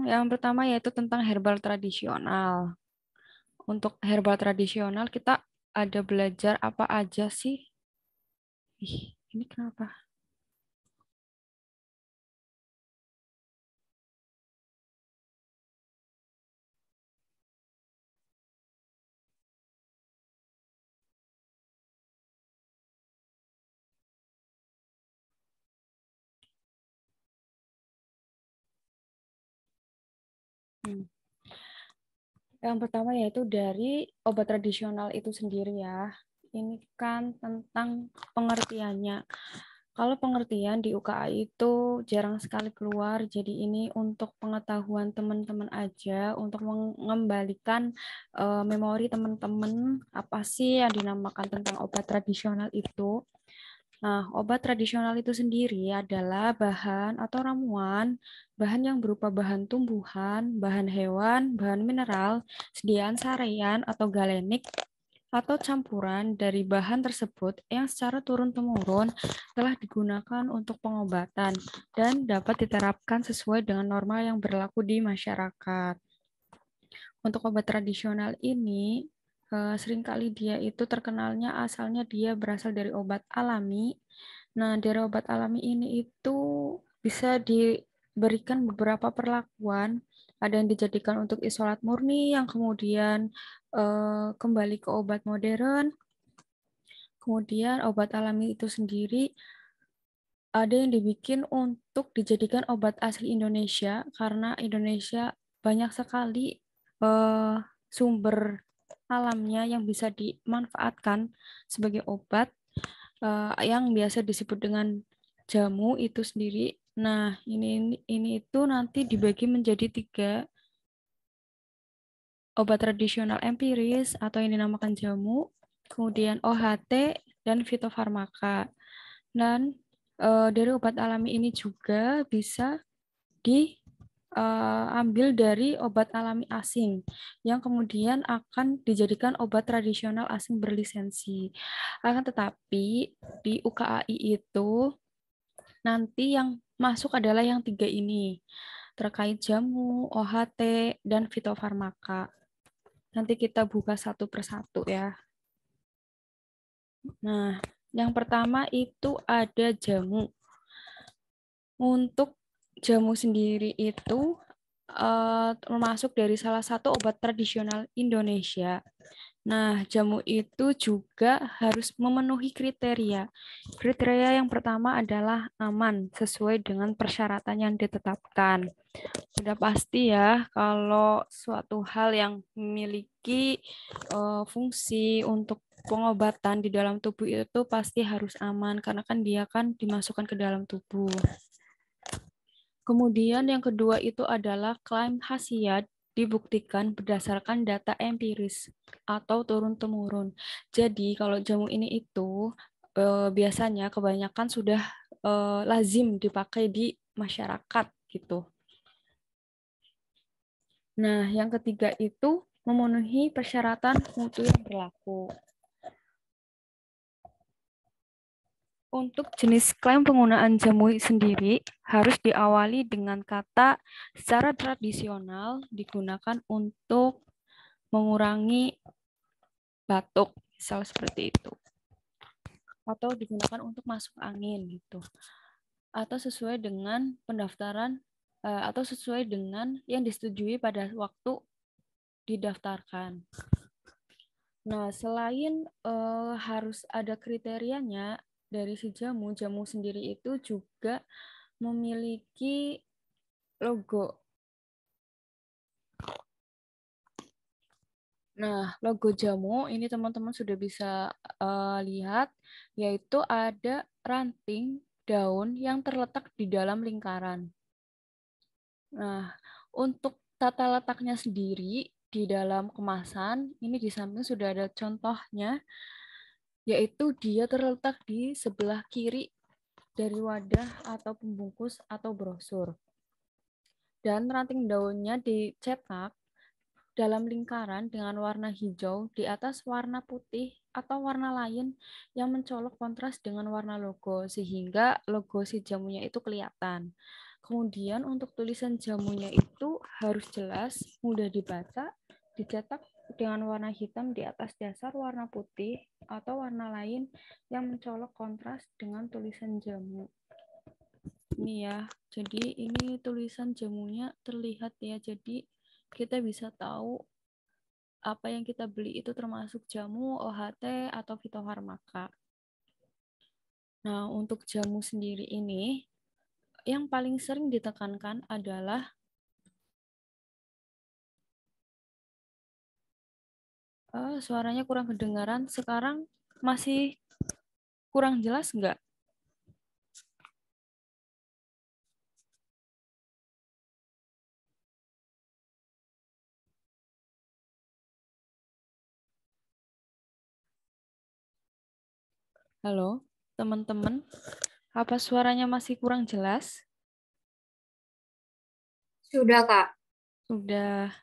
Yang pertama yaitu tentang herbal tradisional. Untuk herbal tradisional kita ada belajar apa aja sih? Ih, ini kenapa? Hmm. Yang pertama yaitu dari obat tradisional itu sendiri ya. Ini kan tentang pengertiannya. Kalau pengertian di UKA itu jarang sekali keluar, jadi ini untuk pengetahuan teman-teman aja, untuk mengembalikan memori teman-teman apa sih yang dinamakan tentang obat tradisional itu. Nah, obat tradisional itu sendiri adalah bahan atau ramuan, bahan yang berupa bahan tumbuhan, bahan hewan, bahan mineral, sediaan sarean atau galenik, atau campuran dari bahan tersebut yang secara turun-temurun telah digunakan untuk pengobatan dan dapat diterapkan sesuai dengan norma yang berlaku di masyarakat. Untuk obat tradisional ini, seringkali dia itu terkenalnya asalnya dia berasal dari obat alami. Nah, dari obat alami ini itu bisa diberikan beberapa perlakuan. Ada yang dijadikan untuk isolat murni, yang kemudian kembali ke obat modern. Kemudian obat alami itu sendiri ada yang dibikin untuk dijadikan obat asli Indonesia karena Indonesia banyak sekali eh, sumber alamnya yang bisa dimanfaatkan sebagai obat yang biasa disebut dengan jamu itu sendiri. Nah, ini itu nanti dibagi menjadi tiga: obat tradisional empiris atau yang dinamakan jamu, kemudian OHT dan fitofarmaka. Dan dari obat alami ini juga bisa diambil dari obat alami asing yang kemudian akan dijadikan obat tradisional asing berlisensi. Akan tetapi di UKAI itu nanti yang masuk adalah yang tiga ini terkait jamu, OHT, dan fitofarmaka. Nanti kita buka satu persatu ya. Nah, yang pertama itu ada jamu. Untuk jamu sendiri itu termasuk dari salah satu obat tradisional Indonesia. Nah, jamu itu juga harus memenuhi kriteria. Kriteria yang pertama adalah aman sesuai dengan persyaratan yang ditetapkan. Sudah pasti ya, kalau suatu hal yang memiliki fungsi untuk pengobatan di dalam tubuh itu pasti harus aman karena kan dia kan dimasukkan ke dalam tubuh. Kemudian yang kedua itu adalah klaim khasiat dibuktikan berdasarkan data empiris atau turun-temurun. Jadi kalau jamu ini itu biasanya kebanyakan sudah lazim dipakai di masyarakat gitu. Nah, yang ketiga itu memenuhi persyaratan mutu yang berlaku. Untuk jenis klaim penggunaan jamu sendiri harus diawali dengan kata secara tradisional digunakan untuk mengurangi batuk, misal seperti itu. Atau digunakan untuk masuk angin gitu. Atau sesuai dengan pendaftaran atau sesuai dengan yang disetujui pada waktu didaftarkan. Nah, selain harus ada kriterianya dari si jamu, jamu sendiri itu juga memiliki logo. Nah, logo jamu ini teman-teman sudah bisa lihat, yaitu ada ranting daun yang terletak di dalam lingkaran. Nah, untuk tata letaknya sendiri di dalam kemasan, ini di samping sudah ada contohnya, yaitu dia terletak di sebelah kiri dari wadah atau pembungkus atau brosur. Dan ranting daunnya dicetak dalam lingkaran dengan warna hijau di atas warna putih atau warna lain yang mencolok kontras dengan warna logo sehingga logo si jamunya itu kelihatan. Kemudian untuk tulisan jamunya itu harus jelas, mudah dibaca, dicetak dengan warna hitam di atas dasar warna putih atau warna lain yang mencolok kontras dengan tulisan jamu. Ini ya, jadi ini tulisan jamunya terlihat ya, jadi kita bisa tahu apa yang kita beli itu termasuk jamu, OHT, atau fitofarmaka. Nah, untuk jamu sendiri ini, yang paling sering ditekankan adalah suaranya kurang kedengaran. Sekarang masih kurang jelas nggak? Halo, teman-teman. Apa suaranya masih kurang jelas? Sudah, Kak. Sudah.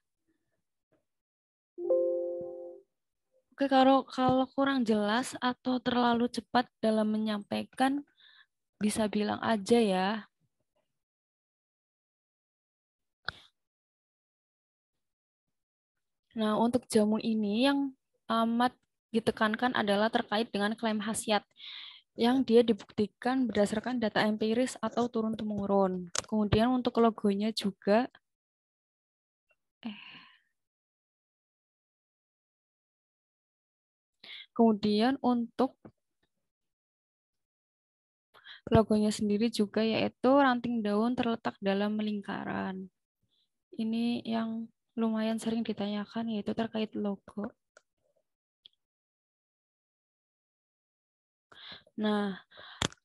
Oke, kalau kurang jelas atau terlalu cepat dalam menyampaikan, bisa bilang aja ya. Nah, untuk jamu ini yang amat ditekankan adalah terkait dengan klaim khasiat yang dia dibuktikan berdasarkan data empiris atau turun-temurun. Kemudian untuk logonya juga kemudian untuk logonya sendiri juga yaitu ranting daun terletak dalam lingkaran. Ini yang lumayan sering ditanyakan yaitu terkait logo. Nah,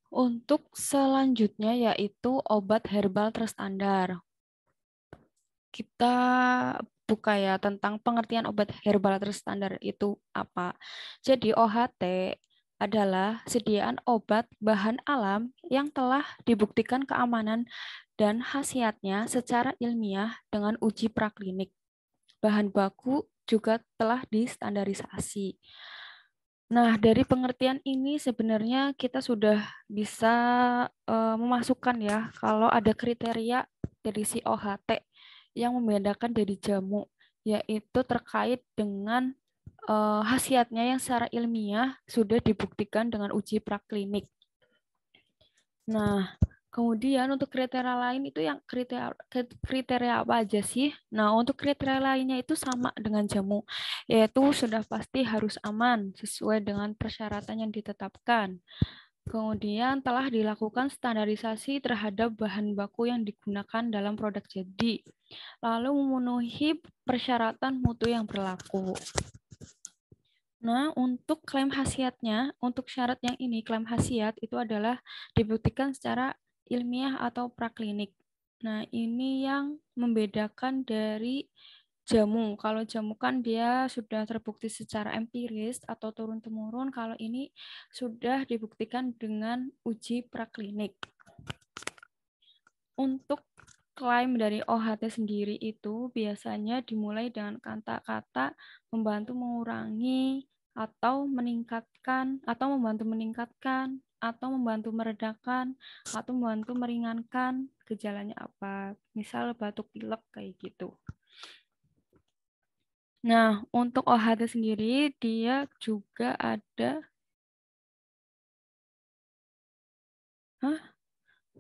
untuk selanjutnya yaitu obat herbal terstandar. Kita buka ya tentang pengertian obat herbal terstandar itu apa. Jadi OHT adalah sediaan obat bahan alam yang telah dibuktikan keamanan dan khasiatnya secara ilmiah dengan uji praklinik. Bahan baku juga telah distandarisasi. Nah, dari pengertian ini sebenarnya kita sudah bisa memasukkan ya kalau ada kriteria dari si OHT yang membedakan dari jamu, yaitu terkait dengan khasiatnya yang secara ilmiah sudah dibuktikan dengan uji praklinik. Nah, kemudian untuk kriteria lain itu yang kriteria apa aja sih? Nah, untuk kriteria lainnya itu sama dengan jamu, yaitu sudah pasti harus aman sesuai dengan persyaratan yang ditetapkan. Kemudian telah dilakukan standarisasi terhadap bahan baku yang digunakan dalam produk jadi, lalu memenuhi persyaratan mutu yang berlaku. Nah, untuk klaim khasiatnya, untuk syarat yang ini, klaim khasiat itu adalah dibuktikan secara ilmiah atau praklinik. Nah, ini yang membedakan dari jamu. Kalau jamu kan dia sudah terbukti secara empiris atau turun-temurun, kalau ini sudah dibuktikan dengan uji praklinik. Untuk klaim dari OHT sendiri itu biasanya dimulai dengan kata-kata membantu mengurangi atau meningkatkan atau membantu meredakan atau membantu meringankan gejalanya apa. Misal batuk pilek kayak gitu. Nah, untuk OHT sendiri dia juga ada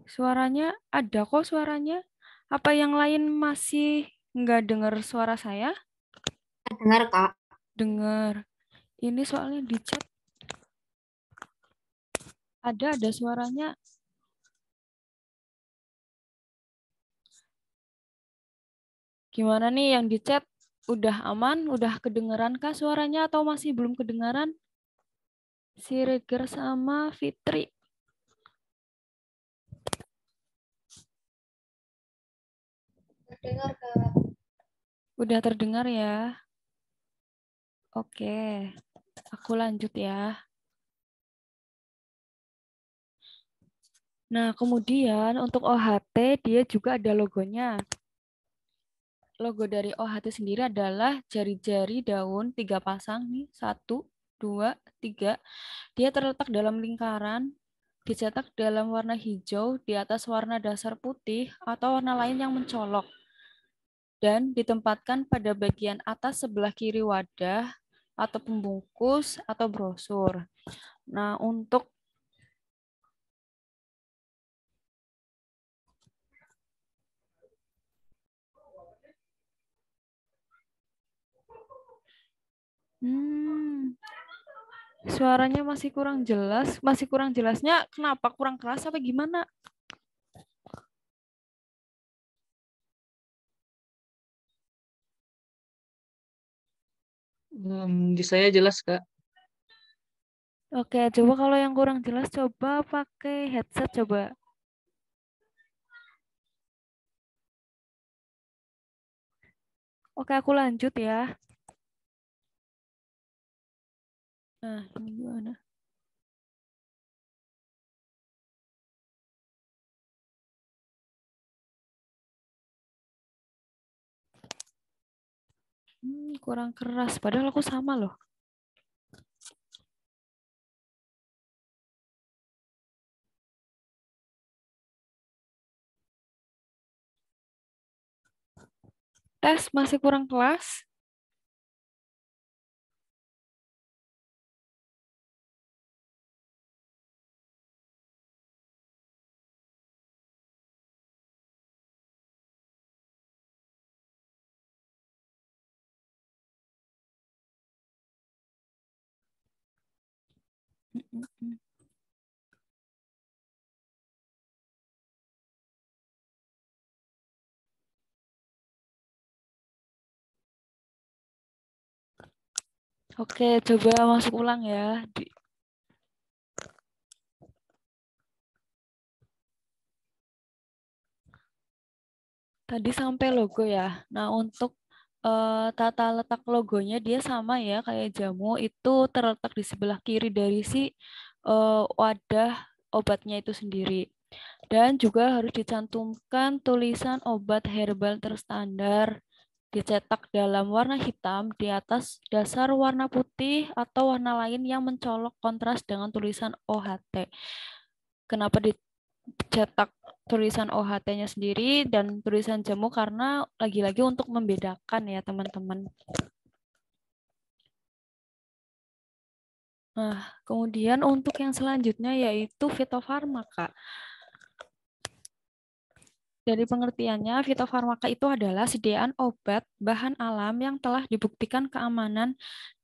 suaranya ada kok suaranya. Apa yang lain masih nggak dengar suara saya? Dengar, Kak. Dengar. Ini soalnya di chat ada suaranya. Gimana nih yang di chat? Udah aman? Udah kedengeran kah suaranya atau masih belum kedengaran? Si Reger sama Fitri. Dengar, Kak. Udah terdengar ya? Oke. Aku lanjut ya. Nah, kemudian untuk OHT dia juga ada logonya. Logo dari OHT sendiri adalah jari-jari daun 3 pasang nih, 1, 2, 3. Dia terletak dalam lingkaran dicetak dalam warna hijau di atas warna dasar putih atau warna lain yang mencolok, dan ditempatkan pada bagian atas sebelah kiri wadah atau pembungkus atau brosur. Nah, untuk suaranya masih kurang jelas. Masih kurang jelasnya kenapa? Kurang keras apa gimana? Di saya jelas, Kak. Oke, coba kalau yang kurang jelas coba pakai headset coba. Oke, aku lanjut ya. Nah, ini gimana? Kurang keras, padahal aku sama loh. Tes masih kurang keras. Oke, coba masuk ulang ya. Tadi sampai logo ya. Nah, untuk tata letak logonya dia sama ya kayak jamu, itu terletak di sebelah kiri dari si wadah obatnya itu sendiri. Dan juga harus dicantumkan tulisan obat herbal terstandar dicetak dalam warna hitam di atas dasar warna putih atau warna lain yang mencolok kontras dengan tulisan OHT. Kenapa dicetak tulisan OHT-nya sendiri dan tulisan jamu? Karena lagi-lagi untuk membedakan ya teman-teman. Nah, kemudian untuk yang selanjutnya yaitu fitofarmaka. Dari pengertiannya, fitofarmaka itu adalah sediaan obat bahan alam yang telah dibuktikan keamanan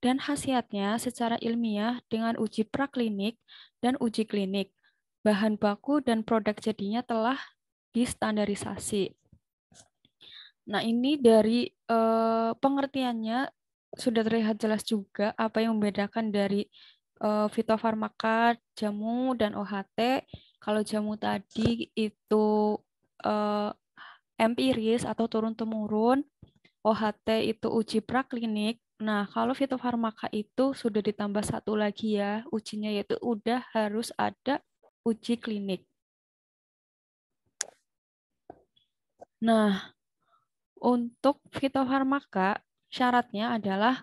dan khasiatnya secara ilmiah dengan uji praklinik dan uji klinik. Bahan baku dan produk jadinya telah distandarisasi. Nah, ini dari pengertiannya sudah terlihat jelas juga apa yang membedakan dari fitofarmaka, jamu, dan OHT. Kalau jamu tadi itu eh, empiris atau turun-temurun, OHT itu uji praklinik. Nah, kalau fitofarmaka itu sudah ditambah satu lagi ya, ujinya yaitu udah harus ada uji klinik. Nah, untuk fitofarmaka syaratnya adalah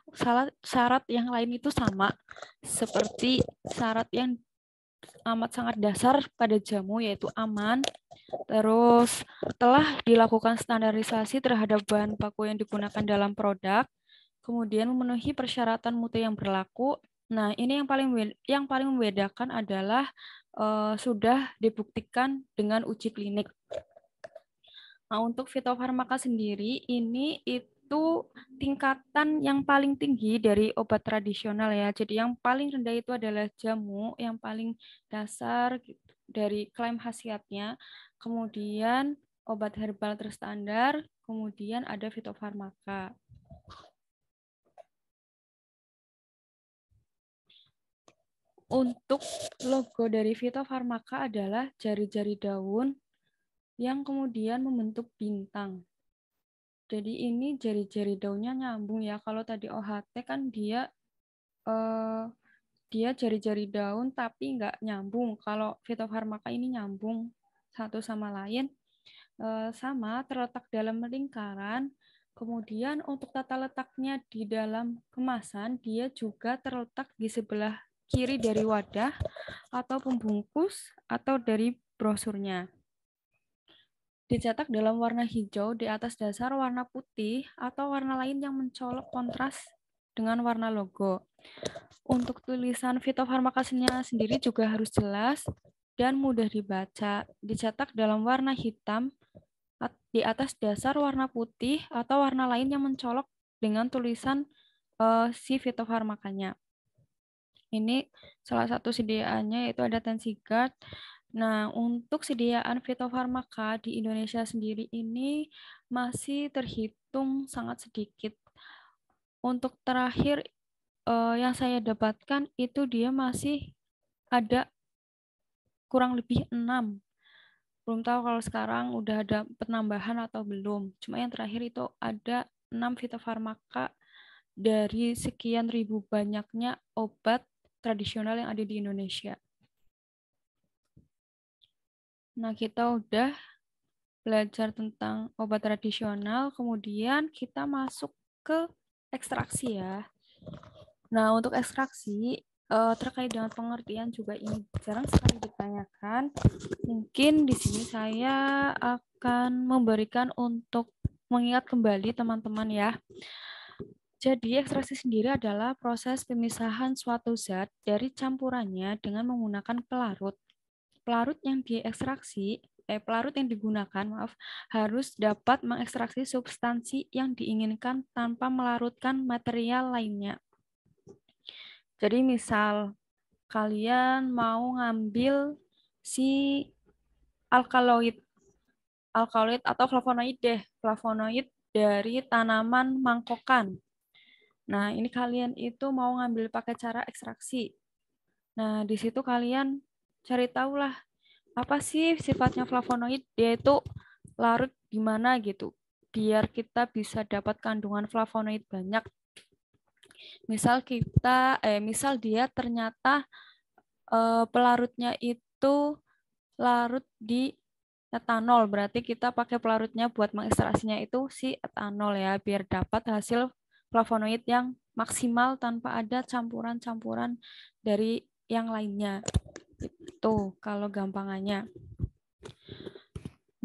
syarat yang lain itu sama seperti syarat yang amat sangat dasar pada jamu yaitu aman. Terus telah dilakukan standarisasi terhadap bahan baku yang digunakan dalam produk, kemudian memenuhi persyaratan mutu yang berlaku. Nah, ini yang paling membedakan adalah sudah dibuktikan dengan uji klinik. Nah, untuk fitofarmaka sendiri ini itu tingkatan yang paling tinggi dari obat tradisional ya. Jadi yang paling rendah itu adalah jamu, yang paling dasar gitu, dari klaim khasiatnya. Kemudian obat herbal terstandar, kemudian ada fitofarmaka. Untuk logo dari fitofarmaka adalah jari-jari daun yang kemudian membentuk bintang. Jadi ini jari-jari daunnya nyambung ya. Kalau tadi OHT kan dia jari-jari daun tapi nggak nyambung. Kalau fitofarmaka ini nyambung satu sama lain, sama terletak dalam lingkaran. Kemudian untuk tata letaknya di dalam kemasan, dia juga terletak di sebelah kiri dari wadah atau pembungkus atau dari brosurnya. Dicetak dalam warna hijau di atas dasar warna putih atau warna lain yang mencolok kontras dengan warna logo. Untuk tulisan fitofarmakasnya sendiri juga harus jelas dan mudah dibaca. Dicetak dalam warna hitam di atas dasar warna putih atau warna lain yang mencolok dengan tulisan si fitofarmakanya. Ini salah satu sediaannya yaitu ada Tensigard. Nah, untuk sediaan fitofarmaka di Indonesia sendiri ini masih terhitung sangat sedikit. Untuk terakhir yang saya dapatkan itu dia masih ada kurang lebih 6. Belum tahu kalau sekarang udah ada penambahan atau belum. Cuma yang terakhir itu ada 6 fitofarmaka dari sekian ribu banyaknya obat tradisional yang ada di Indonesia. Nah, kita udah belajar tentang obat tradisional, kemudian kita masuk ke ekstraksi ya. Nah, untuk ekstraksi terkait dengan pengertian juga ini jarang sekali ditanyakan. Mungkin di sini saya akan memberikan untuk mengingat kembali teman-teman ya. Jadi ekstraksi sendiri adalah proses pemisahan suatu zat dari campurannya dengan menggunakan pelarut. Pelarut yang digunakan, harus dapat mengekstraksi substansi yang diinginkan tanpa melarutkan material lainnya. Jadi misal kalian mau ngambil si alkaloid atau flavonoid dari tanaman mangkokan. Nah, ini kalian itu mau ngambil pakai cara ekstraksi. Nah, di situ kalian cari tahu lah apa sih sifatnya flavonoid, dia itu larut di mana gitu, biar kita bisa dapat kandungan flavonoid banyak. Misal dia ternyata pelarutnya itu larut di etanol, berarti kita pakai pelarutnya buat mengekstraksinya itu si etanol ya, biar dapat hasil flavonoid yang maksimal tanpa ada campuran-campuran dari yang lainnya. Itu kalau gampangannya.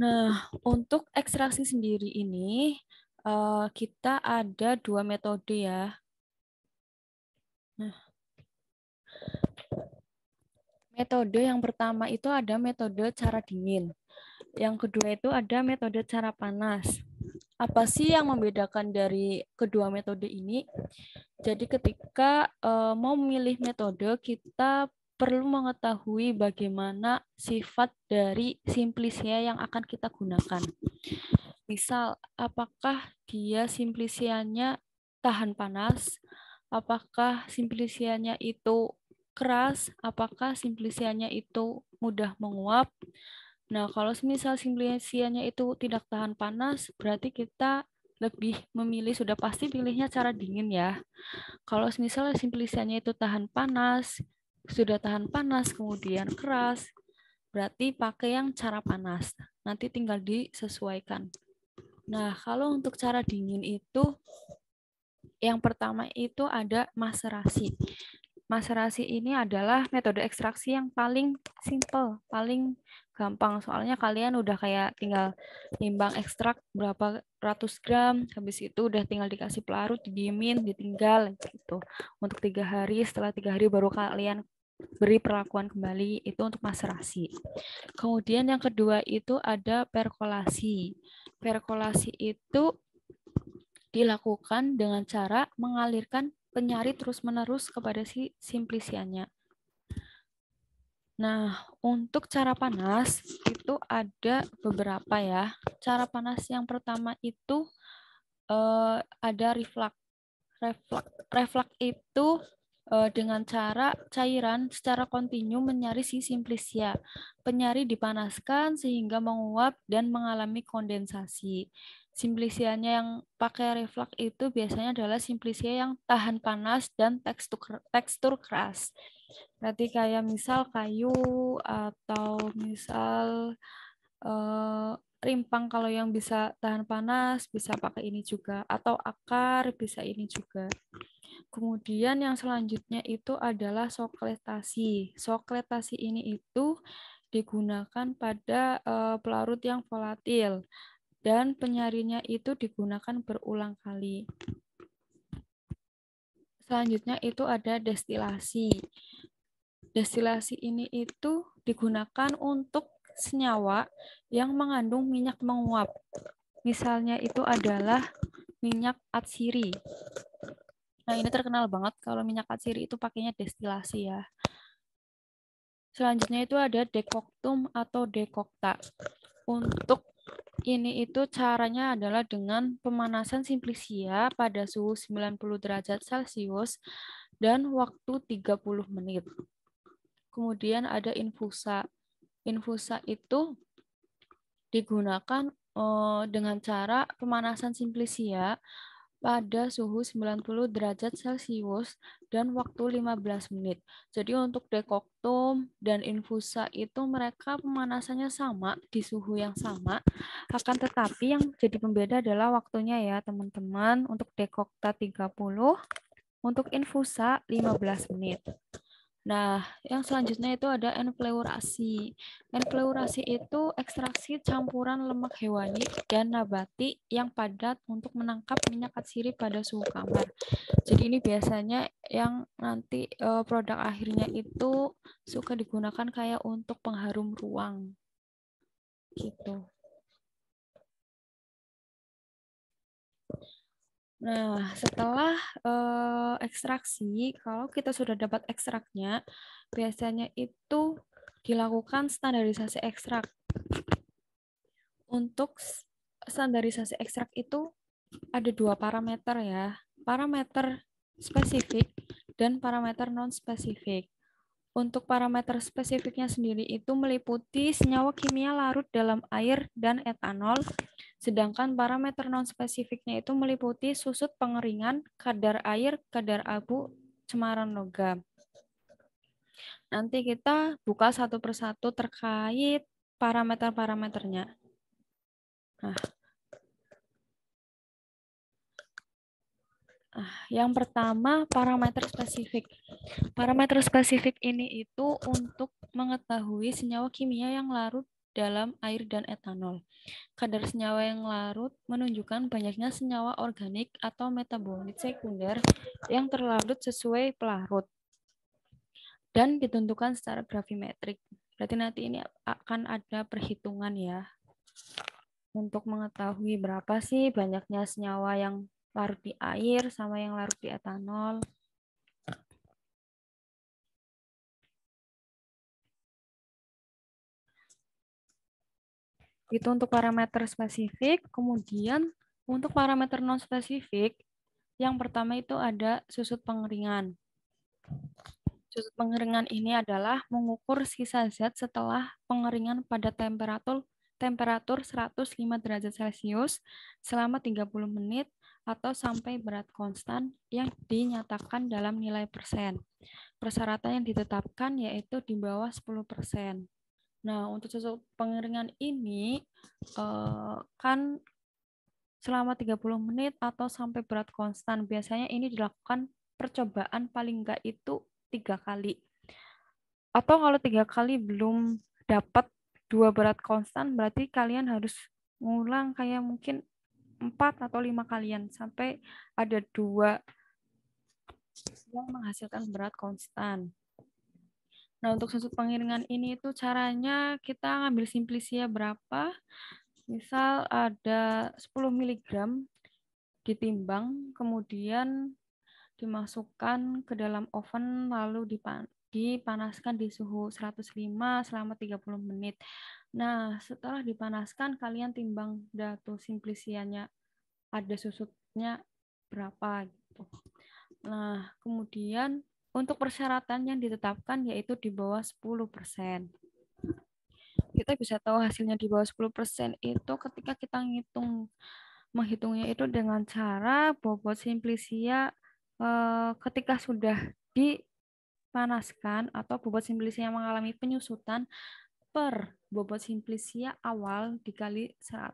Nah, untuk ekstraksi sendiri ini kita ada 2 metode ya. Nah, metode yang pertama itu ada metode cara dingin. Yang kedua itu ada metode cara panas. Apa sih yang membedakan dari kedua metode ini? Jadi ketika mau memilih metode, kita perlu mengetahui bagaimana sifat dari simplisia yang akan kita gunakan. Misal, apakah dia simplisianya tahan panas? Apakah simplisianya itu keras? Apakah simplisianya itu mudah menguap? Nah, kalau misal simplisianya itu tidak tahan panas, berarti kita lebih memilih, sudah pasti pilihnya cara dingin ya. Kalau misalnya simplisianya itu tahan panas, sudah tahan panas, kemudian keras, berarti pakai yang cara panas. Nanti tinggal disesuaikan. Nah, kalau untuk cara dingin itu, yang pertama itu ada maserasi. Maserasi ini adalah metode ekstraksi yang paling simple, paling gampang. Soalnya kalian udah kayak tinggal timbang ekstrak berapa ratus gram, habis itu udah tinggal dikasih pelarut, didiemin, ditinggal gitu. Untuk 3 hari, setelah 3 hari baru kalian beri perlakuan kembali, itu untuk maserasi. Kemudian yang kedua itu ada perkolasi. Perkolasi itu dilakukan dengan cara mengalirkan penyari terus-menerus kepada si simplisianya. Nah, untuk cara panas itu ada beberapa ya. Cara panas yang pertama itu ada reflux. Reflux itu dengan cara cairan secara kontinu menyari si simplisia. Penyari dipanaskan sehingga menguap dan mengalami kondensasi. Simplisianya yang pakai reflux itu biasanya adalah simplisia yang tahan panas dan tekstur keras. Berarti kayak misal kayu atau misal rimpang, kalau yang bisa tahan panas bisa pakai ini juga, atau akar bisa ini juga. Kemudian yang selanjutnya itu adalah sokletasi. Sokletasi ini itu digunakan pada pelarut yang volatil dan penyarinnya itu digunakan berulang kali. Selanjutnya itu ada destilasi. Destilasi ini itu digunakan untuk senyawa yang mengandung minyak menguap. Misalnya itu adalah minyak atsiri. Nah, ini terkenal banget kalau minyak atsiri itu pakainya destilasi ya. Selanjutnya itu ada dekoktum atau dekokta. Untuk ini itu caranya adalah dengan pemanasan simplisia pada suhu 90 derajat Celcius dan waktu 30 menit. Kemudian ada infusa. Infusa itu digunakan dengan cara pemanasan simplisia pada suhu 90 derajat Celcius dan waktu 15 menit. Jadi untuk dekoktum dan infusa itu mereka pemanasannya sama di suhu yang sama, akan tetapi yang jadi pembeda adalah waktunya ya teman-teman. Untuk dekokta 30, untuk infusa 15 menit. Nah, yang selanjutnya itu ada enfleurasi. Enfleurasi itu ekstraksi campuran lemak hewani dan nabati yang padat untuk menangkap minyak atsiri pada suhu kamar. Jadi ini biasanya yang nanti produk akhirnya itu suka digunakan kayak untuk pengharum ruang. Gitu. Nah, setelah ekstraksi, kalau kita sudah dapat ekstraknya, biasanya itu dilakukan standarisasi ekstrak. Untuk standarisasi ekstrak itu ada 2 parameter ya, parameter spesifik dan parameter non-spesifik. Untuk parameter spesifiknya sendiri itu meliputi senyawa kimia larut dalam air dan etanol, sedangkan parameter non-spesifiknya itu meliputi susut pengeringan, kadar air, kadar abu, cemaran logam. Nanti kita buka satu persatu terkait parameter-parameternya. Nah, yang pertama parameter spesifik. Parameter spesifik ini itu untuk mengetahui senyawa kimia yang larut dalam air dan etanol. Kadar senyawa yang larut menunjukkan banyaknya senyawa organik atau metabolit sekunder yang terlarut sesuai pelarut dan ditentukan secara gravimetrik. Berarti nanti ini akan ada perhitungan ya untuk mengetahui berapa sih banyaknya senyawa yang larut di air sama yang larut di etanol. Itu untuk parameter spesifik. Kemudian untuk parameter non spesifik, yang pertama itu ada susut pengeringan. Susut pengeringan ini adalah mengukur sisa zat setelah pengeringan pada temperatur 105 derajat Celcius selama 30 menit atau sampai berat konstan yang dinyatakan dalam nilai persen. Persyaratan yang ditetapkan yaitu di bawah 10%. Nah, untuk susut pengeringan ini kan selama 30 menit atau sampai berat konstan. Biasanya ini dilakukan percobaan paling enggak itu 3 kali. Atau kalau 3 kali belum dapat 2 berat konstan, berarti kalian harus ngulang kayak mungkin 4 atau 5 kalian sampai ada 2 yang menghasilkan berat konstan. Nah, untuk susut pengiringan ini itu caranya kita ngambil simplisia berapa. Misal ada 10 mg ditimbang, kemudian dimasukkan ke dalam oven lalu dipanaskan di suhu 105 selama 30 menit. Nah, setelah dipanaskan kalian timbang datu simplisianya ada susutnya berapa gitu. Nah, kemudian untuk persyaratan yang ditetapkan yaitu di bawah 10%. Kita bisa tahu hasilnya di bawah 10% itu ketika kita menghitungnya itu dengan cara bobot simplisia ketika sudah dipanaskan atau bobot simplisia yang mengalami penyusutan per bobot simplisia awal dikali 100.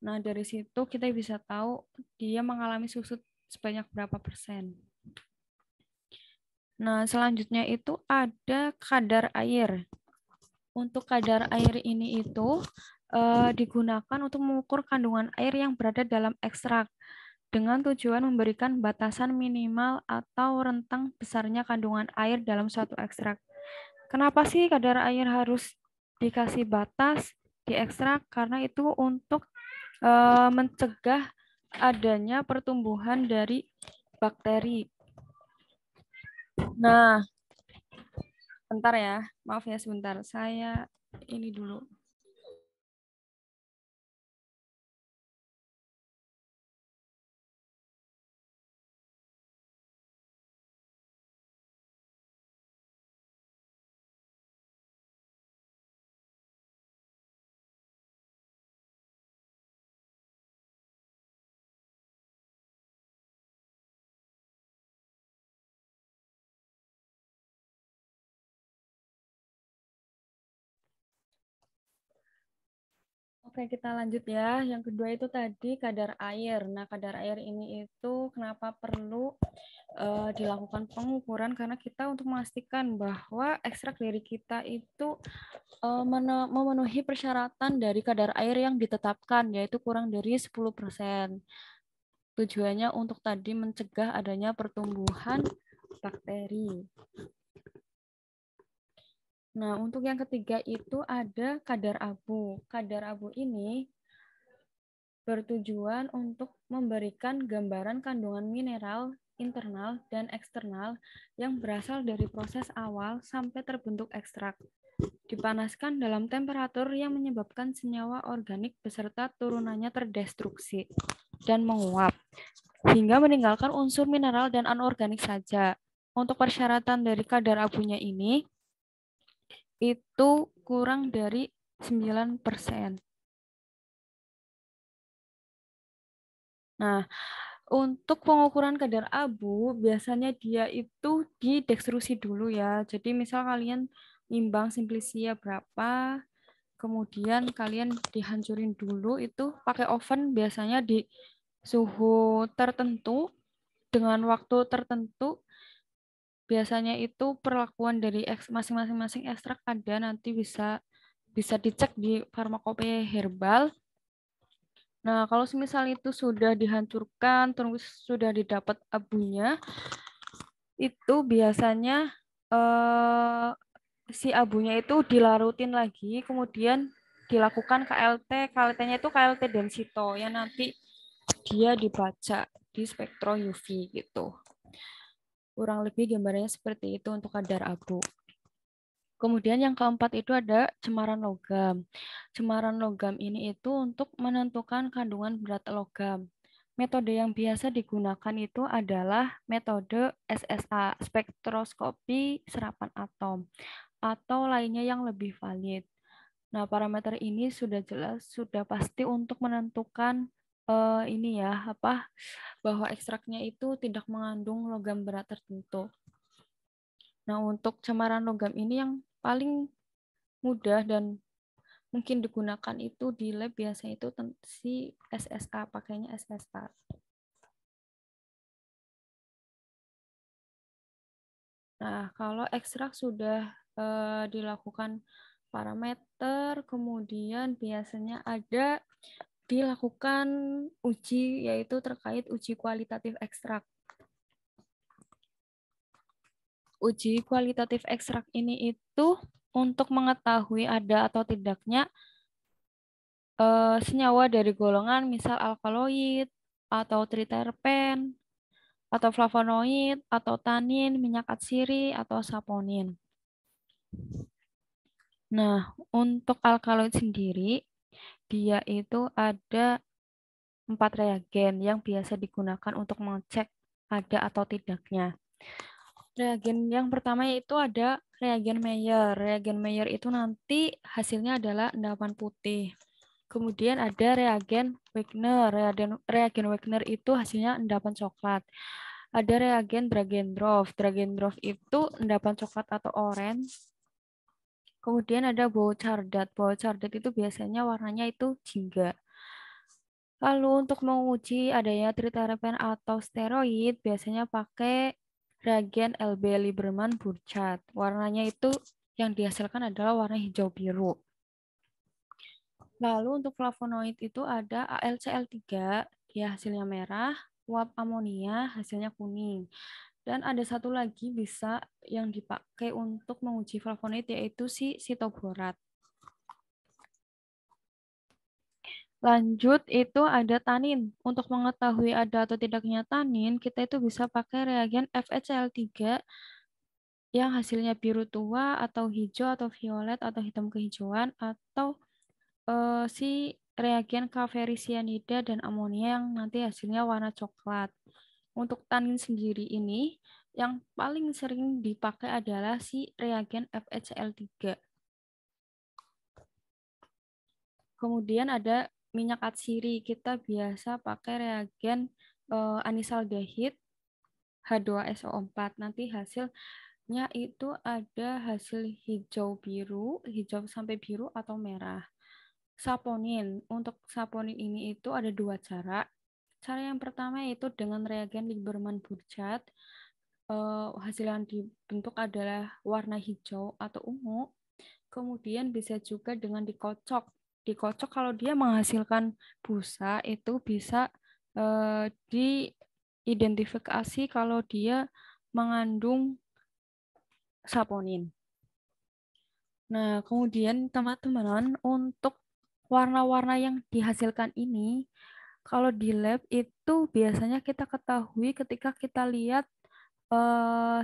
Nah, dari situ kita bisa tahu dia mengalami susut sebanyak berapa persen. Nah, selanjutnya itu ada kadar air. Untuk kadar air ini itu digunakan untuk mengukur kandungan air yang berada dalam ekstrak dengan tujuan memberikan batasan minimal atau rentang besarnya kandungan air dalam suatu ekstrak. Kenapa sih kadar air harus dikasih batas di ekstrak? Karena itu untuk mencegah adanya pertumbuhan dari bakteri. Nah, bentar ya, maaf ya sebentar. Saya ini dulu. Oke, kita lanjut ya. Yang kedua itu tadi kadar air. Nah, kadar air ini itu kenapa perlu dilakukan pengukuran? Karena kita untuk memastikan bahwa ekstrak dari kita itu memenuhi persyaratan dari kadar air yang ditetapkan, yaitu kurang dari 10%. Tujuannya untuk tadi mencegah adanya pertumbuhan bakteri. Nah, untuk yang ketiga itu ada kadar abu. Kadar abu ini bertujuan untuk memberikan gambaran kandungan mineral internal dan eksternal yang berasal dari proses awal sampai terbentuk ekstrak. Dipanaskan dalam temperatur yang menyebabkan senyawa organik beserta turunannya terdestruksi dan menguap, hingga meninggalkan unsur mineral dan anorganik saja. Untuk persyaratan dari kadar abunya ini, itu kurang dari 9%. Nah, untuk pengukuran kadar abu, biasanya dia itu didekstruksi dulu ya. Jadi misal kalian nimbang simplisia berapa, kemudian kalian dihancurin dulu itu pakai oven biasanya di suhu tertentu dengan waktu tertentu. Biasanya itu perlakuan dari masing-masing ekstrak ada nanti bisa dicek di farmakope herbal. Nah, kalau misal itu sudah dihancurkan terus sudah didapat abunya, itu biasanya si abunya itu dilarutin lagi, kemudian dilakukan KLT. KLT-nya itu KLT densito yang nanti dia dibaca di spektro UV gitu. Kurang lebih gambarnya seperti itu untuk kadar abu. Kemudian yang keempat itu ada cemaran logam. Cemaran logam ini itu untuk menentukan kandungan berat logam. Metode yang biasa digunakan itu adalah metode SSA, spektroskopi serapan atom, atau lainnya yang lebih valid. Nah, parameter ini sudah jelas, sudah pasti untuk menentukan ini ya, bahwa ekstraknya itu tidak mengandung logam berat tertentu. Nah, untuk cemaran logam ini yang paling mudah dan mungkin digunakan itu di lab biasanya itu si SSA, pakainya SSA. Nah, kalau ekstrak sudah dilakukan parameter, kemudian biasanya ada dilakukan uji, yaitu terkait uji kualitatif ekstrak. Uji kualitatif ekstrak ini itu untuk mengetahui ada atau tidaknya senyawa dari golongan misal alkaloid, atau triterpen, atau flavonoid, atau tanin, minyak atsiri, atau saponin. Nah, untuk alkaloid sendiri, dia itu ada 4 reagen yang biasa digunakan untuk mengecek ada atau tidaknya. Reagen yang pertama yaitu ada reagen Mayer. Reagen Mayer itu nanti hasilnya adalah endapan putih. Kemudian ada reagen Wagner. Reagen Wagner itu hasilnya endapan coklat. Ada reagen Dragendorf. Dragendorf itu endapan coklat atau oranye. Kemudian ada Bouchardat. Bouchardat itu biasanya warnanya itu jingga. Lalu untuk menguji adanya triterpen atau steroid biasanya pakai reagen LB Lieberman-Burchard. Warnanya itu yang dihasilkan adalah warna hijau biru. Lalu untuk flavonoid itu ada AlCl3, dia hasilnya merah, uap amonia hasilnya kuning. Dan ada satu lagi bisa yang dipakai untuk menguji flavonoid yaitu si sitoborat. Lanjut itu ada tanin. Untuk mengetahui ada atau tidaknya tanin, kita itu bisa pakai reagen FeCl3 yang hasilnya biru tua atau hijau atau violet atau hitam kehijauan atau si reagen kaveri cyanida dan amonia yang nanti hasilnya warna coklat. Untuk tanin sendiri ini yang paling sering dipakai adalah si reagen FeCl3. Kemudian ada minyak atsiri. Kita biasa pakai reagen anisaldehid H2SO4. Nanti hasilnya itu ada hasil hijau biru, hijau sampai biru atau merah. Saponin. Untuk saponin ini itu ada dua cara. Cara yang pertama yaitu dengan reagen Lieberman-Burchard. Hasil yang dibentuk adalah warna hijau atau ungu. Kemudian bisa juga dengan dikocok. Dikocok kalau dia menghasilkan busa itu bisa diidentifikasi kalau dia mengandung saponin. Nah, kemudian teman-teman untuk warna-warna yang dihasilkan ini, kalau di lab itu biasanya kita ketahui ketika kita lihat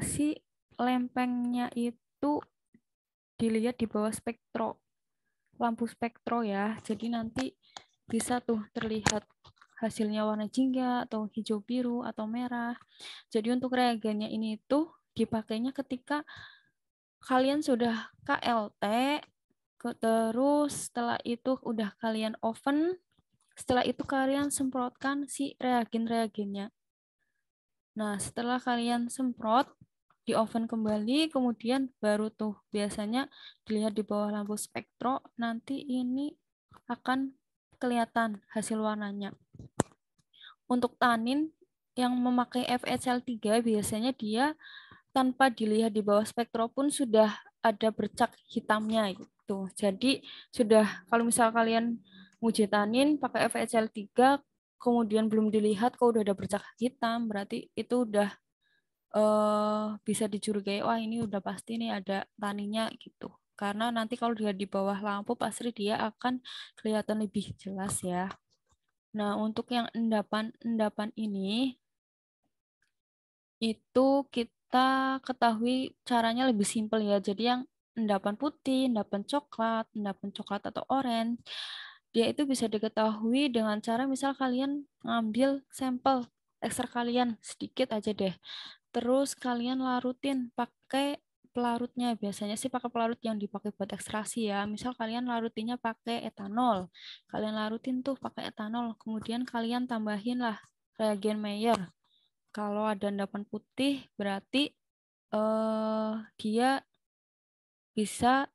si lempengnya itu dilihat di bawah lampu spektro ya. Jadi nanti bisa tuh terlihat hasilnya warna jingga atau hijau biru atau merah. Jadi untuk reagennya ini tuh dipakainya ketika kalian sudah KLT, terus setelah itu udah kalian oven, setelah itu kalian semprotkan si reagen-reagennya. Nah, setelah kalian semprot, di oven kembali, kemudian baru tuh biasanya dilihat di bawah lampu spektro, nanti ini akan kelihatan hasil warnanya. Untuk tanin yang memakai FeCl3 biasanya dia tanpa dilihat di bawah spektro pun sudah ada bercak hitamnya gitu. Jadi sudah kalau misal kalian uji tanin pakai FeCl3 kemudian belum dilihat kok udah ada bercak hitam, berarti itu udah bisa dicurigai, wah ini udah pasti nih ada taninnya gitu. Karena nanti kalau dia di bawah lampu pasti dia akan kelihatan lebih jelas ya. Nah, untuk yang endapan ini itu kita ketahui caranya lebih simpel ya. Jadi yang endapan putih, endapan coklat atau oranye, dia itu bisa diketahui dengan cara misal kalian ngambil sampel ekstrak kalian sedikit aja deh. Terus kalian larutin pakai pelarutnya. Biasanya sih pakai pelarut yang dipakai buat ekstraksi ya. Misal kalian larutinnya pakai etanol. Kalian larutin tuh pakai etanol. Kemudian kalian tambahin lah reagen Mayer. Kalau ada endapan putih berarti dia bisa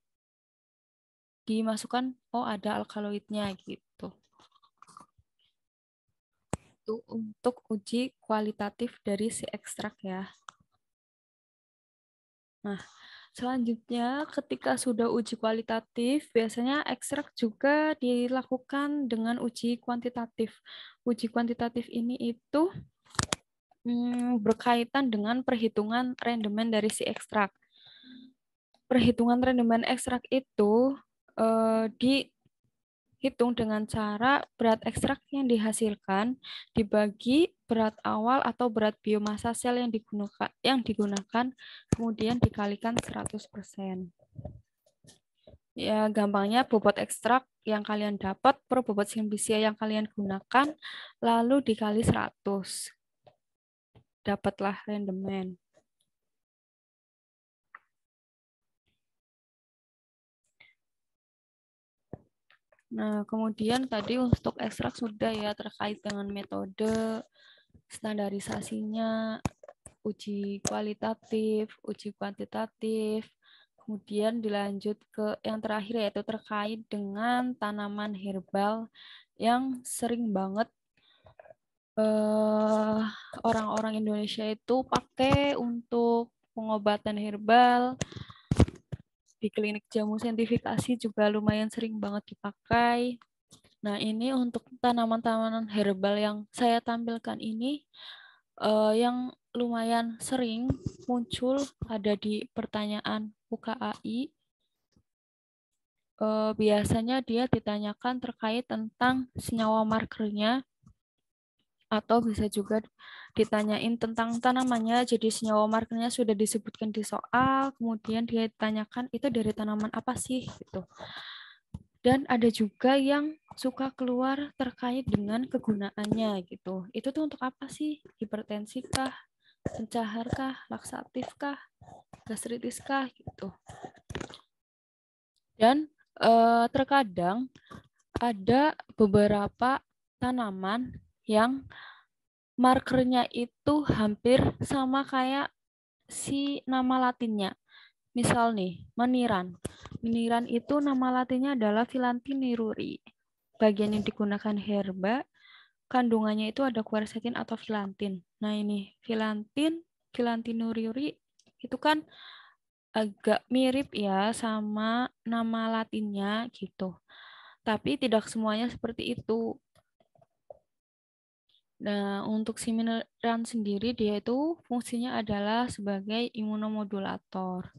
dimasukkan, oh ada alkaloidnya gitu. Itu untuk uji kualitatif dari si ekstrak ya. Nah, selanjutnya ketika sudah uji kualitatif, biasanya ekstrak juga dilakukan dengan uji kuantitatif. Uji kuantitatif ini itu berkaitan dengan perhitungan rendemen dari si ekstrak. Perhitungan rendemen ekstrak itu dihitung dengan cara berat ekstrak yang dihasilkan dibagi berat awal atau berat biomasa sel yang digunakan kemudian dikalikan 100%. Ya, gampangnya bobot ekstrak yang kalian dapat per bobot simbisia yang kalian gunakan lalu dikali 100. Dapatlah rendemen. Nah, kemudian tadi untuk ekstrak sudah ya terkait dengan metode, standarisasinya, uji kualitatif, uji kuantitatif, kemudian dilanjut ke yang terakhir yaitu terkait dengan tanaman herbal yang sering banget orang-orang Indonesia itu pakai untuk pengobatan herbal. Di klinik jamu saintifikasi juga lumayan sering banget dipakai. Nah, ini untuk tanaman-tanaman herbal yang saya tampilkan ini yang lumayan sering muncul ada di pertanyaan UKAI. Biasanya dia ditanyakan terkait tentang senyawa markernya, atau bisa juga ditanyain tentang tanamannya. Jadi senyawa markernya sudah disebutkan di soal, kemudian dia ditanyakan itu dari tanaman apa sih gitu. Dan ada juga yang suka keluar terkait dengan kegunaannya gitu. Itu tuh untuk apa sih? Hipertensi kah? Pencahar kah? Laksatif kah? Gastritis kah? Gitu. Dan terkadang ada beberapa tanaman yang markernya itu hampir sama kayak si nama latinnya. Misal nih, meniran. Meniran itu nama latinnya adalah Phyllanthinururi. Bagian yang digunakan herba, kandungannya itu ada quercetin atau phyllantin. Nah ini, Phyllanthinururi itu kan agak mirip ya sama nama latinnya gitu. Tapi tidak semuanya seperti itu. Nah, untuk si miniran sendiri dia itu fungsinya adalah sebagai imunomodulator.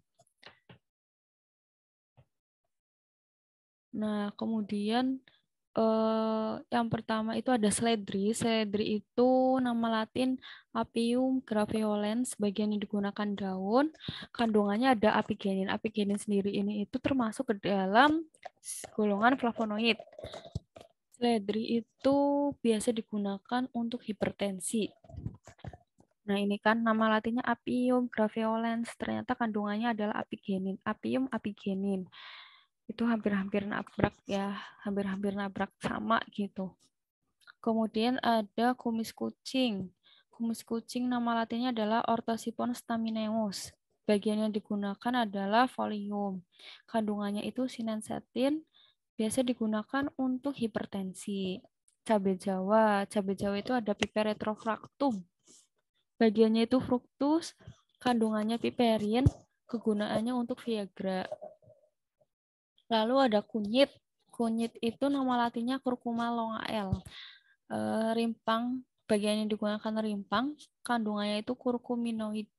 Nah, kemudian yang pertama itu ada seledri. Seledri itu nama latin Apium graveolens, bagian yang digunakan daun. Kandungannya ada apigenin. Apigenin sendiri ini itu termasuk ke dalam golongan flavonoid. Seledri itu biasa digunakan untuk hipertensi. Nah, ini kan nama latinnya Apium graveolens. Ternyata kandungannya adalah apigenin. Apium apigenin. Itu hampir-hampir nabrak ya, hampir-hampir nabrak sama gitu. Kemudian ada kumis kucing. Kumis kucing nama latinnya adalah Orthosipon stamineus. Bagian yang digunakan adalah folium. Kandungannya itu sinensetin, biasa digunakan untuk hipertensi. Cabai Jawa itu ada Piper retrofractum. Bagiannya itu fruktus, kandungannya piperin, kegunaannya untuk Viagra. Lalu ada kunyit. Kunyit itu nama latinnya Curcuma longae. Rimpang, bagian yang digunakan rimpang, kandungannya itu kurkuminoid.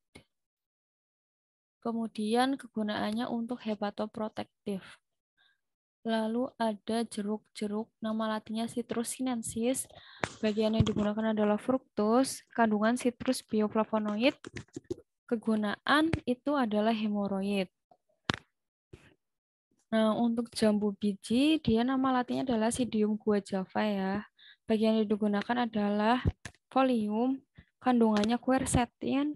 Kemudian kegunaannya untuk hepatoprotektif. Lalu ada jeruk-jeruk, nama latinnya Citrus sinensis. Bagian yang digunakan adalah fruktus, kandungan citrus bioflavonoid. Kegunaan itu adalah hemoroid. Nah, untuk jambu biji, dia nama latinnya adalah Psidium guajava ya. Bagian yang digunakan adalah folium, kandungannya quercetin.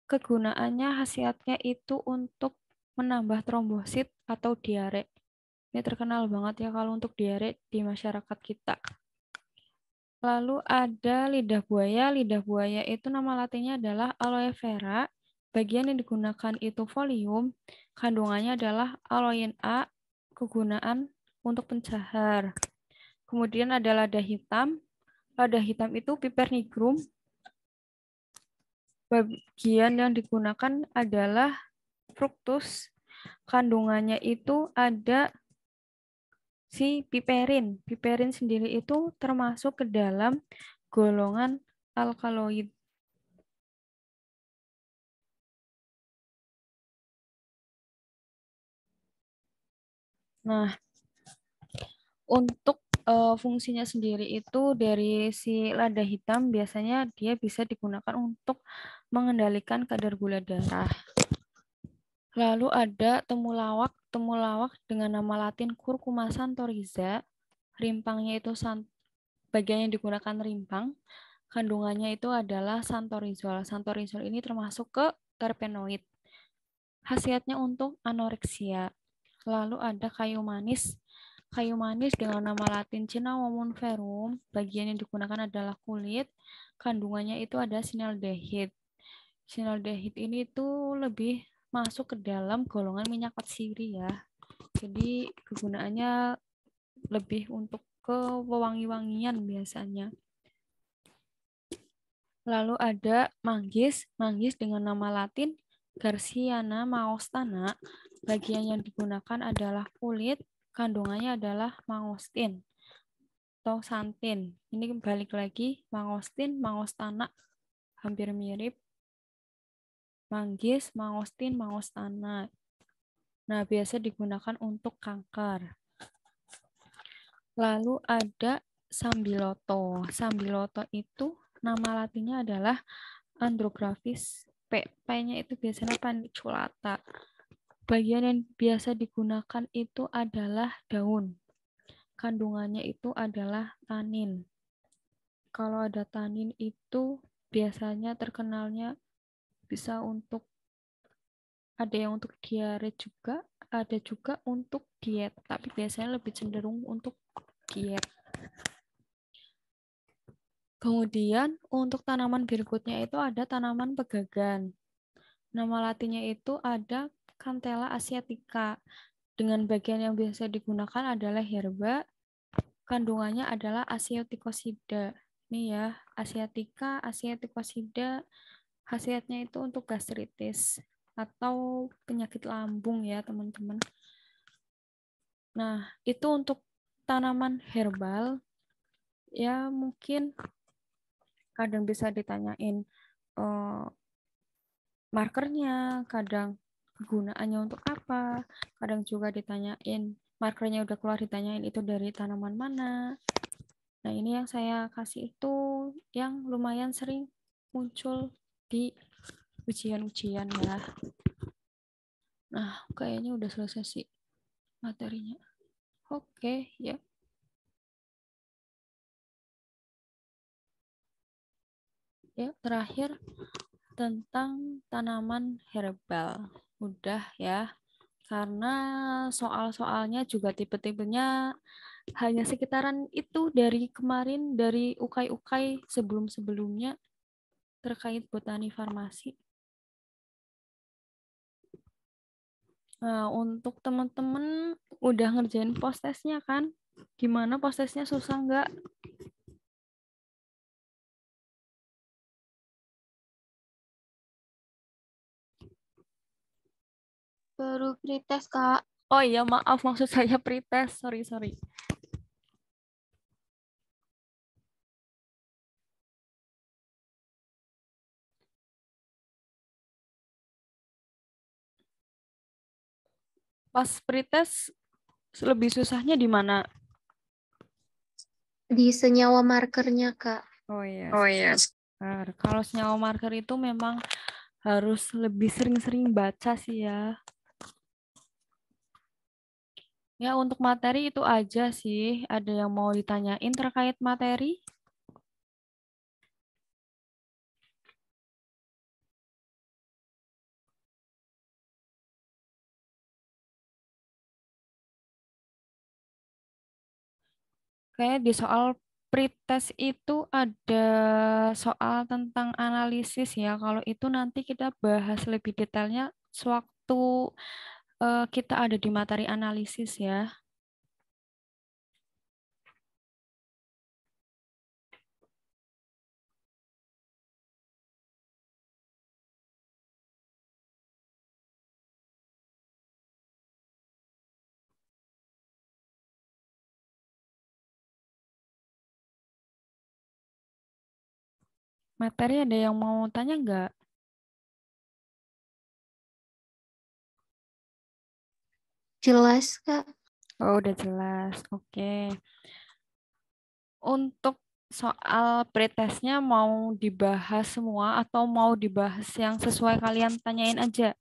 Kegunaannya khasiatnya itu untuk menambah trombosit atau diare. Ini terkenal banget ya kalau untuk diare di masyarakat kita. Lalu ada lidah buaya. Lidah buaya itu nama latinnya adalah aloe vera. Bagian yang digunakan itu folium. Kandungannya adalah aloin A. Kegunaan untuk pencahar. Kemudian ada lada hitam. Lada hitam itu Piper nigrum. Bagian yang digunakan adalah fruktus. Kandungannya itu ada si piperin. Piperin sendiri itu termasuk ke dalam golongan alkaloid. Nah, untuk fungsinya sendiri itu dari si lada hitam biasanya dia bisa digunakan untuk mengendalikan kadar gula darah. Lalu ada temulawak. Temulawak dengan nama latin Curcuma santoriza. Rimpangnya itu bagian yang digunakan rimpang. Kandungannya itu adalah santorizol. Santorizol ini termasuk ke terpenoid. Khasiatnya untuk anoreksia. Lalu ada kayu manis. Kayu manis dengan nama latin Cinnamomum verum. Bagian yang digunakan adalah kulit. Kandungannya itu ada sinaldehid. Sinaldehid ini tuh lebih masuk ke dalam golongan minyak katsiri ya. Jadi kegunaannya lebih untuk ke wewangi-wangian biasanya. Lalu ada manggis, manggis dengan nama Latin Garcinia mangostana. Bagian yang digunakan adalah kulit, kandungannya adalah mangostin atau santin. Ini balik lagi, mangostin, mangostana, hampir mirip. Manggis, mangostin, mangostana. Nah, biasa digunakan untuk kanker. Lalu ada sambiloto. Sambiloto itu nama latinnya adalah Andrographis P. P-nya itu biasanya paniculata. Bagian yang biasa digunakan itu adalah daun. Kandungannya itu adalah tanin. Kalau ada tanin itu biasanya terkenalnya bisa untuk ada yang untuk diare juga, ada juga untuk diet, tapi biasanya lebih cenderung untuk diet. Kemudian untuk tanaman berikutnya itu ada tanaman pegagan. Nama latinnya itu ada Cantella asiatica. Dengan bagian yang biasa digunakan adalah herba, kandungannya adalah Asiaticosida. Ini ya, asiatica, asiaticosida, khasiatnya itu untuk gastritis atau penyakit lambung ya, teman-teman. Nah, itu untuk tanaman herbal ya mungkin kadang bisa ditanyain markernya, kadang kegunaannya untuk apa, kadang juga ditanyain markernya udah keluar ditanyain itu dari tanaman mana. Nah, ini yang saya kasih itu yang lumayan sering muncul di ujian-ujian ya. Nah, kayaknya udah selesai sih materinya. Oke, ya. Ya, terakhir tentang tanaman herbal. Udah ya. Karena soal-soalnya juga tipe-tipenya hanya sekitaran itu dari kemarin, dari ukai-ukai sebelum-sebelumnya terkait botani farmasi. Nah, untuk teman-teman udah ngerjain post-testnya kan? Gimana post-testnya, susah nggak? Baru pretest, Kak. Oh iya, maaf, maksud saya pretest. Sorry. Pas pretest lebih susahnya di mana? Di senyawa markernya, Kak. Oh iya. Oh iya. Kalau senyawa marker itu memang harus lebih sering-sering baca sih ya. Ya, untuk materi itu aja sih. Ada yang mau ditanyain terkait materi? Kayak di soal pretest itu ada soal tentang analisis ya. Kalau itu nanti kita bahas lebih detailnya sewaktu kita ada di materi analisis ya. Materi ada yang mau tanya nggak? Jelas, Kak. Oh, udah jelas. Oke. Untuk soal pretestnya mau dibahas semua atau mau dibahas yang sesuai kalian tanyain aja?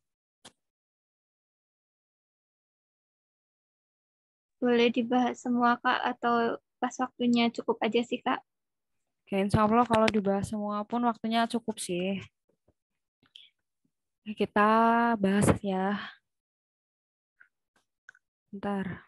Boleh dibahas semua, Kak, atau pas waktunya cukup aja sih, Kak? Oke, insya Allah kalau dibahas semua pun waktunya cukup sih. Kita bahas ya. Ntar.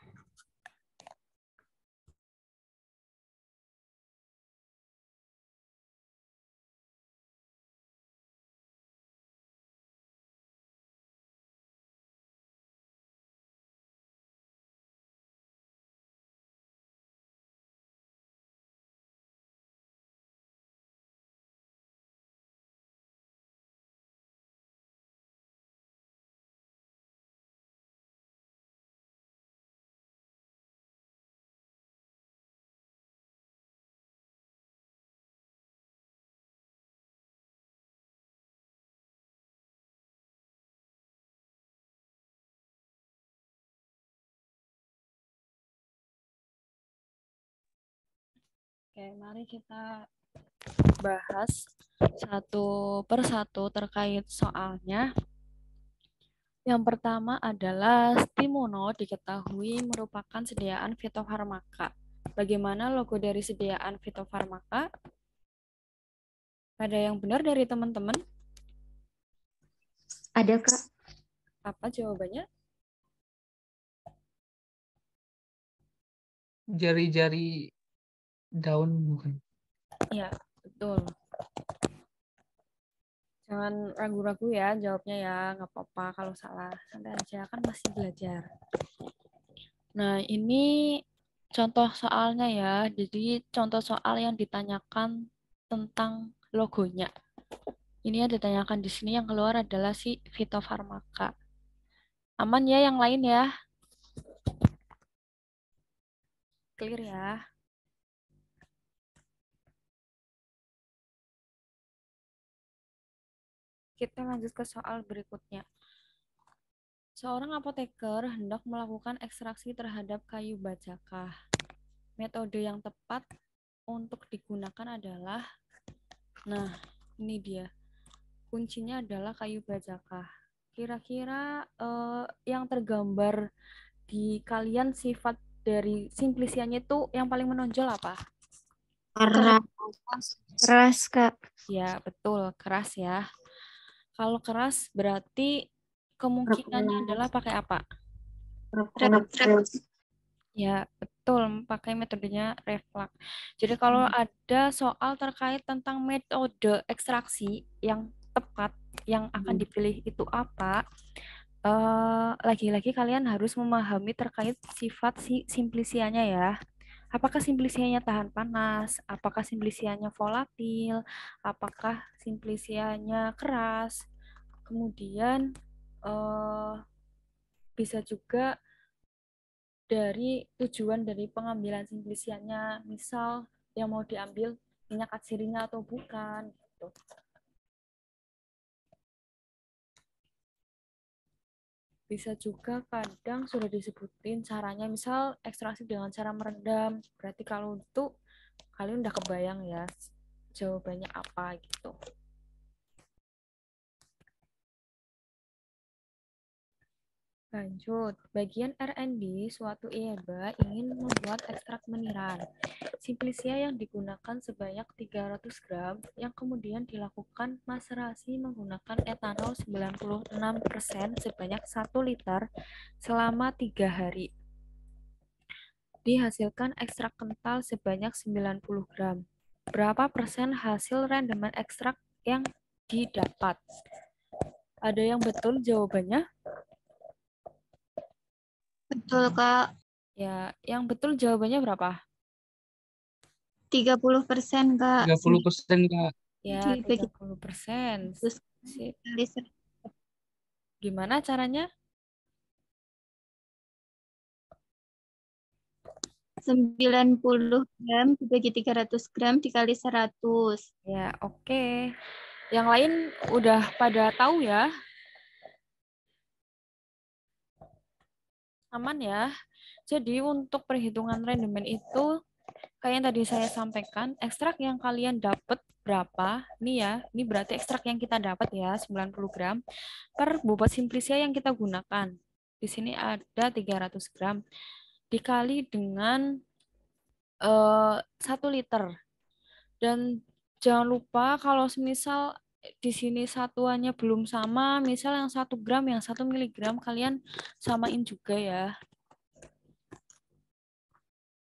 Oke, mari kita bahas satu persatu terkait soalnya. Yang pertama adalah Stimuno diketahui merupakan sediaan fitofarmaka. Bagaimana logo dari sediaan fitofarmaka? Ada yang benar dari teman-teman? Ada, Kak. Apa jawabannya? Jari-jari daun bukan? Ya, betul. Jangan ragu-ragu ya jawabnya ya, nggak apa-apa kalau salah. Santai aja, kan masih belajar. Nah, ini contoh soalnya ya. Jadi contoh soal yang ditanyakan tentang logonya. Ini ada ditanyakan di sini yang keluar adalah si fitofarmaka. Aman ya yang lain ya? Clear ya? Kita lanjut ke soal berikutnya. Seorang apoteker hendak melakukan ekstraksi terhadap kayu bajakah. Metode yang tepat untuk digunakan adalah, nah ini dia, kuncinya adalah kayu bajakah. Kira-kira yang tergambar di kalian sifat dari simplisianya itu yang paling menonjol apa? Keras, Kak. Ya, betul, keras ya. Kalau keras berarti kemungkinannya adalah pakai apa? Ya, betul, pakai metodenya reflux. Jadi kalau ada soal terkait tentang metode ekstraksi yang tepat, yang akan dipilih itu apa, lagi-lagi kalian harus memahami terkait sifat si simplisianya ya. Apakah simplisianya tahan panas? Apakah simplisianya volatil? Apakah simplisianya keras? Kemudian bisa juga dari tujuan dari pengambilan simplisianya, misal yang mau diambil minyak atsirinya atau bukan gitu. Bisa juga kadang sudah disebutin caranya, misal ekstraksi dengan cara merendam. Berarti kalau itu kalian udah kebayang ya jawabannya apa gitu. Lanjut, bagian R&D suatu IEBA ingin membuat ekstrak meniran. Simplisia yang digunakan sebanyak 300 gram yang kemudian dilakukan maserasi menggunakan etanol 96% sebanyak 1 liter selama 3 hari. Dihasilkan ekstrak kental sebanyak 90 gram. Berapa persen hasil rendeman ekstrak yang didapat? Ada yang betul jawabannya? Betul, Kak. Ya, yang betul jawabannya berapa? 30%, Kak. 30%, Kak. Ya, Dibagi 30%. terus Sip. kali Gimana caranya? 90 gram dibagi 300 gram dikali 100. Ya, oke. Yang lain udah pada tahu ya? Aman ya? Jadi untuk perhitungan rendemen itu, kayak yang tadi saya sampaikan, ekstrak yang kalian dapat berapa, ini ya, ini berarti ekstrak yang kita dapat ya, 90 gram, per bobot simplisia yang kita gunakan. Di sini ada 300 gram, dikali dengan 1 liter. Dan jangan lupa kalau semisal di sini satuannya belum sama, misal yang 1 gram, yang 1 miligram, kalian samain juga ya.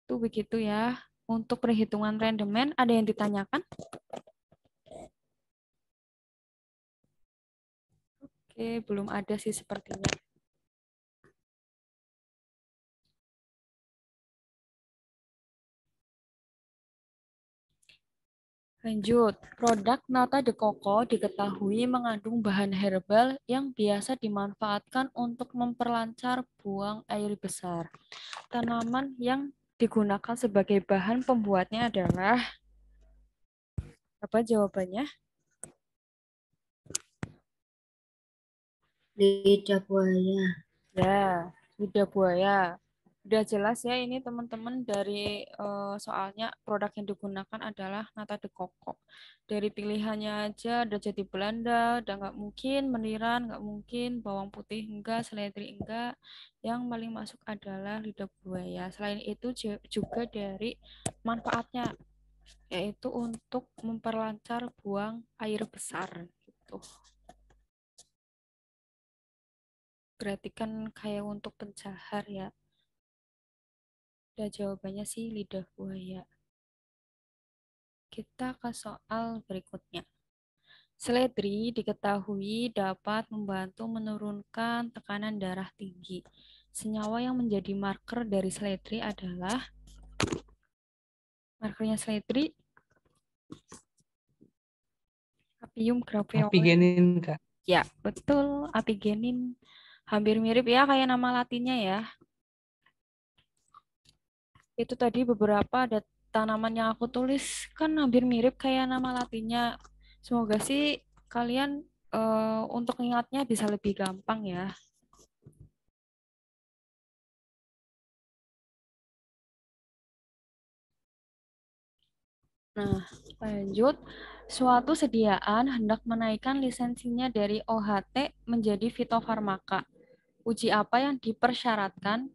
Itu begitu ya. Untuk perhitungan rendemen, ada yang ditanyakan? Oke, belum ada sih sepertinya. Lanjut, produk nata de coco diketahui mengandung bahan herbal yang biasa dimanfaatkan untuk memperlancar buang air besar. Tanaman yang digunakan sebagai bahan pembuatnya adalah, apa jawabannya? Lidah buaya. Ya, lidah buaya. Udah jelas ya ini teman-teman dari soalnya produk yang digunakan adalah nata de coco. Dari pilihannya aja ada jati Belanda, udah nggak mungkin meniran, nggak mungkin bawang putih enggak, seledri enggak. Yang paling masuk adalah lidah buaya. Selain itu juga dari manfaatnya yaitu untuk memperlancar buang air besar gitu. Berarti kan kayak untuk pencahar ya. Udah jawabannya sih lidah buaya. Kita ke soal berikutnya. Seledri diketahui dapat membantu menurunkan tekanan darah tinggi. Senyawa yang menjadi marker dari seledri adalah markernya seledri apium graviola. Apigenin, Kak. Ya, betul, apigenin. Hampir mirip ya kayak nama latinnya ya. Itu tadi beberapa ada tanaman yang aku tulis kan hampir mirip kayak nama latinnya. Semoga sih kalian untuk ingatnya bisa lebih gampang ya. Nah, lanjut. Suatu sediaan hendak menaikkan lisensinya dari OHT menjadi fitofarmaka. Uji apa yang dipersyaratkan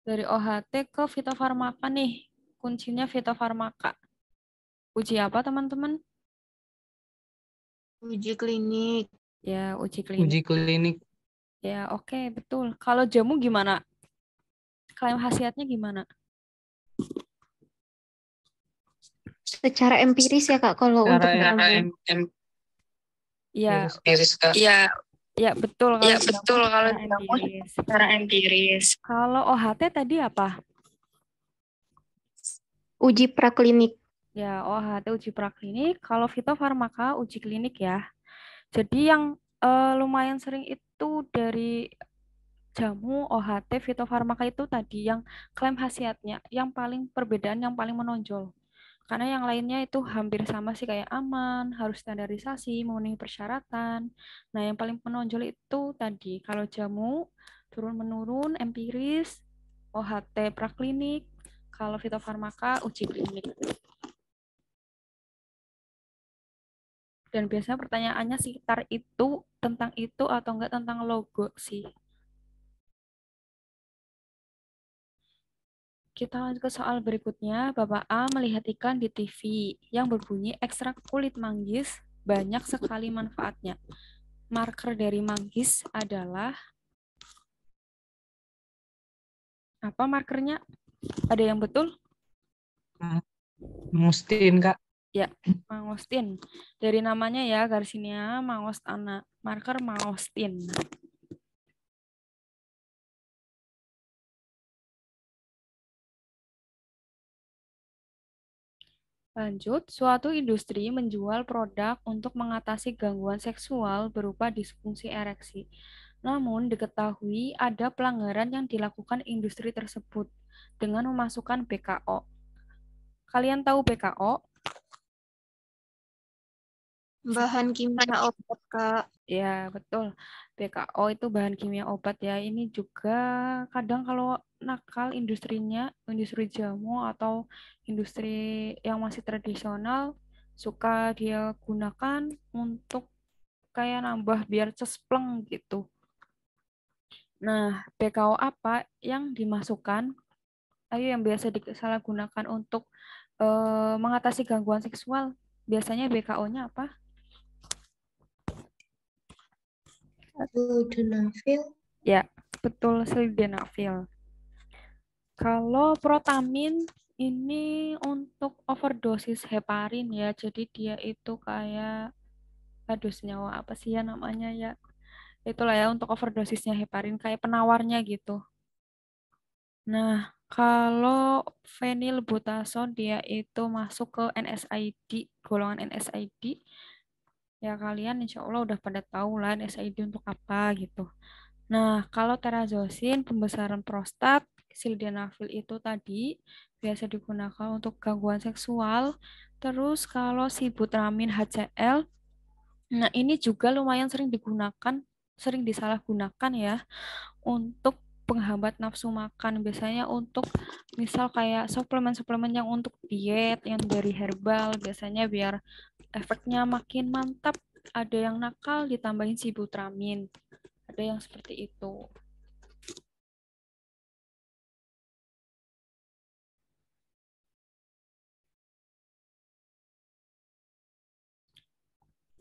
dari OHT ke fitofarmaka nih? Kuncinya fitofarmaka. Uji apa teman-teman? Uji klinik. Ya, uji Uji klinik. klinik. Ya, oke, betul. Kalau jamu gimana? Klaim khasiatnya gimana? Secara empiris ya Kak, kalau untuk Cara jamu. Ya, empiris, Kak. ya betul kalau Ya jamu betul kalau secara jamu empiris. secara empiris. Kalau OHT tadi apa? Uji praklinik. Ya, OHT uji praklinik. Kalau fitofarmaka uji klinik ya. Jadi yang lumayan sering itu dari jamu, OHT, fitofarmaka itu tadi yang klaim khasiatnya, yang paling perbedaan yang paling menonjol. Karena yang lainnya itu hampir sama sih kayak aman, harus standarisasi, memenuhi persyaratan. Nah, yang paling menonjol itu tadi kalau jamu turun-menurun, empiris, OHT praklinik, kalau fitofarmaka uji klinik. Dan biasanya pertanyaannya sekitar itu, tentang itu atau enggak tentang logo sih. Kita lanjut ke soal berikutnya. Bapak A melihat iklan di TV yang berbunyi ekstrak kulit manggis banyak sekali manfaatnya. Marker dari manggis adalah apa markernya? Ada yang betul? Mangostin, Kak. Ya, mangostin. Dari namanya ya, Garcinia mangostana. Marker mangostin. Lanjut, suatu industri menjual produk untuk mengatasi gangguan seksual berupa disfungsi ereksi. Namun, diketahui ada pelanggaran yang dilakukan industri tersebut dengan memasukkan BKO. Kalian tahu BKO? Bahan kimia obat Kak. Ya, betul. BKO itu bahan kimia obat ya. Ini juga kadang kalau nakal industrinya, industri jamu atau industri yang masih tradisional, suka dia gunakan untuk kayak nambah biar cespleng gitu. Nah, BKO apa yang dimasukkan? Ayo yang biasa disalahgunakan untuk mengatasi gangguan seksual. Biasanya BKO-nya apa? Sildenafil. Ya, betul sildenafil. Kalau protamin ini untuk overdosis heparin ya. Jadi dia itu kayak aduh senyawa apa sih ya namanya ya. Itulah ya untuk overdosisnya heparin kayak penawarnya gitu. Nah, kalau fenilbutason dia itu masuk ke NSAID, golongan NSAID, ya kalian insya Allah udah pada tahu lah NSAID untuk apa gitu. Nah, kalau terazosin pembesaran prostat, sildenafil itu tadi biasa digunakan untuk gangguan seksual. Terus kalau sibutramine HCl, nah ini juga lumayan sering digunakan, sering disalahgunakan ya untuk penghambat nafsu makan. Biasanya untuk misal kayak suplemen-suplemen yang untuk diet, yang dari herbal, biasanya biar efeknya makin mantap. Ada yang nakal ditambahin sibutramin. Ada yang seperti itu.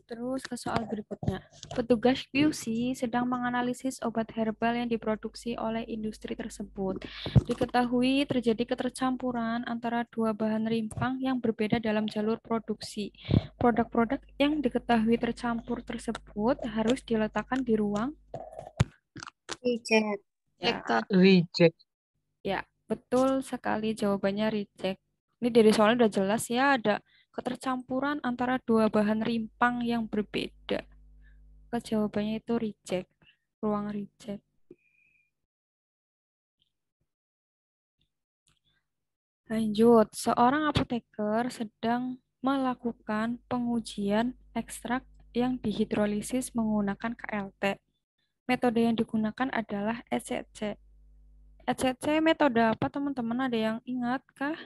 Terus ke soal berikutnya. Petugas QC sedang menganalisis obat herbal yang diproduksi oleh industri tersebut. Diketahui terjadi ketercampuran antara dua bahan rimpang yang berbeda dalam jalur produksi. Produk-produk yang diketahui tercampur tersebut harus diletakkan di ruang Reject. ya, Reject. ya, betul sekali jawabannya reject. Ini dari soalnya udah jelas ya, ada ketercampuran antara dua bahan rimpang yang berbeda. Jawabannya itu reject, ruang reject. Lanjut, seorang apoteker sedang melakukan pengujian ekstrak yang dihidrolisis menggunakan KLT. Metode yang digunakan adalah ECC. ECC metode apa teman-teman? Ada yang ingat kah?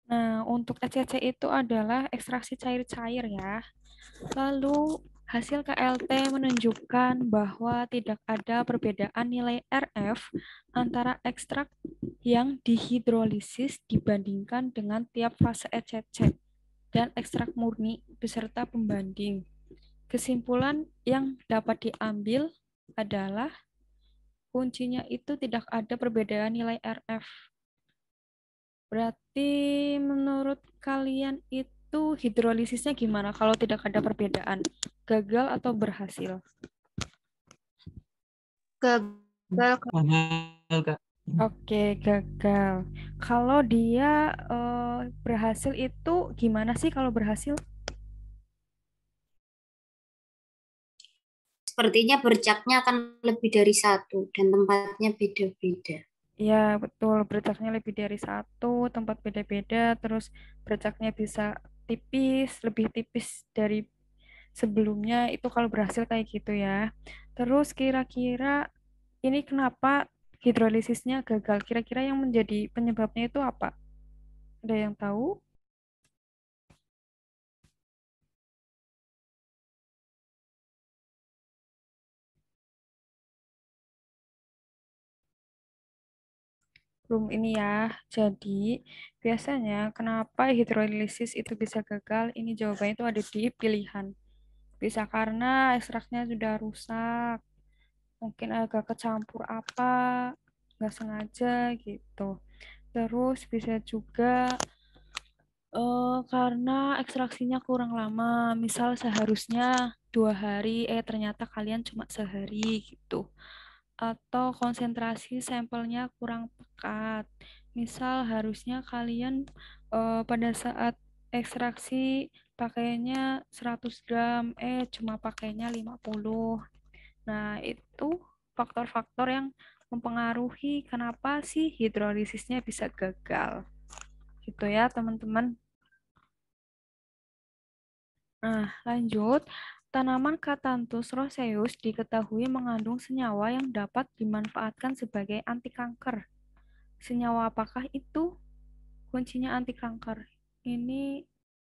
Nah, untuk ECC itu adalah ekstraksi cair-cair ya. Lalu hasil KLT menunjukkan bahwa tidak ada perbedaan nilai RF antara ekstrak yang dihidrolisis dibandingkan dengan tiap fase ECC dan ekstrak murni beserta pembanding. Kesimpulan yang dapat diambil adalah kuncinya itu tidak ada perbedaan nilai RF. Berarti menurut kalian itu hidrolisisnya gimana kalau tidak ada perbedaan? Gagal atau berhasil? Gagal. Mahal, Kak. Oke, gagal. Kalau dia berhasil itu gimana sih kalau berhasil? Sepertinya bercaknya akan lebih dari satu dan tempatnya beda-beda. Ya, betul. Bercaknya lebih dari satu, tempat beda-beda, terus bercaknya bisa tipis, lebih tipis dari sebelumnya. Itu kalau berhasil kayak gitu ya. Terus kira-kira ini kenapa hidrolisisnya gagal? Kira-kira yang menjadi penyebabnya itu apa? Ada yang tahu? Belum ini ya. Jadi, biasanya kenapa hidrolisis itu bisa gagal? Ini jawabannya itu ada di pilihan. Bisa karena ekstraknya sudah rusak, mungkin agak kecampur apa, nggak sengaja gitu. Terus bisa juga karena ekstraksinya kurang lama. Misal seharusnya 2 hari, ternyata kalian cuma sehari gitu. Atau konsentrasi sampelnya kurang pekat. Misal harusnya kalian pada saat ekstraksi pakainya 100 gram, cuma pakainya 50. Nah, itu faktor-faktor yang mempengaruhi kenapa sih hidrolisisnya bisa gagal. Gitu ya, teman-teman. Nah, lanjut. Tanaman Cathanthus roseus diketahui mengandung senyawa yang dapat dimanfaatkan sebagai anti kanker. Senyawa apakah itu? Kuncinya anti kanker. Ini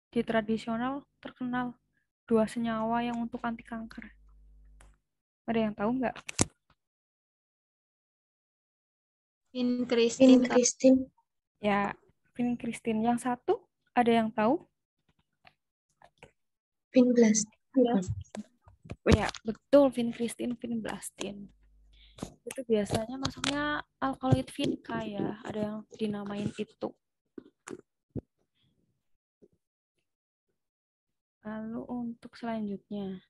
di tradisional terkenal 2 senyawa yang untuk anti kanker. Ada yang tahu nggak? Vincristin. Ya, vincristin. Yang satu, ada yang tahu? Vinblastin. Ya, betul, vincristin, vinblastin. Itu biasanya masuknya alkaloid vinca ya, ada yang dinamain itu. Lalu untuk selanjutnya,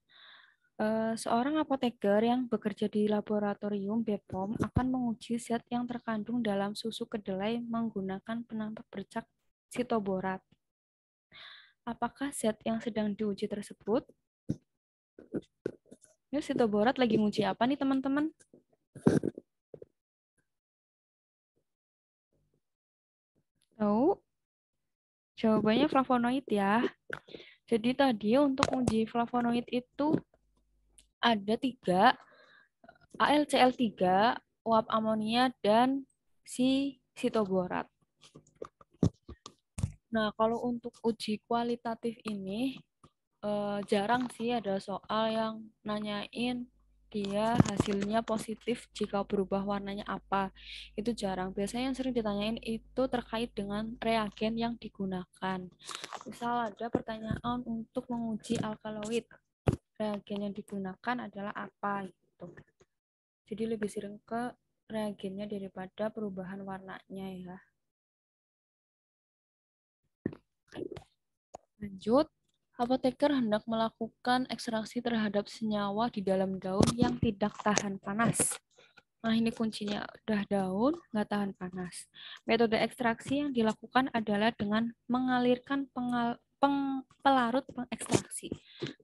seorang apoteker yang bekerja di laboratorium BPOM akan menguji zat yang terkandung dalam susu kedelai menggunakan penangkap bercak sitoborat. Apakah zat yang sedang diuji tersebut? Ini sitoborat lagi nguji apa nih teman-teman? Tahu? Jawabannya flavonoid ya. Jadi tadi untuk uji flavonoid itu ada 3, AlCl3, uap amonia, dan si sitoborat. Nah, kalau untuk uji kualitatif ini jarang sih ada soal yang nanyain dia hasilnya positif jika berubah warnanya apa. Itu jarang. Biasanya yang sering ditanyain itu terkait dengan reagen yang digunakan. Misal ada pertanyaan untuk menguji alkaloid. Reagen yang digunakan adalah apa gitu. Jadi lebih sering ke reagennya daripada perubahan warnanya ya. Lanjut, apoteker hendak melakukan ekstraksi terhadap senyawa di dalam daun yang tidak tahan panas. Nah, ini kuncinya, udah daun, nggak tahan panas. Metode ekstraksi yang dilakukan adalah dengan mengalirkan pelarut pengekstraksi.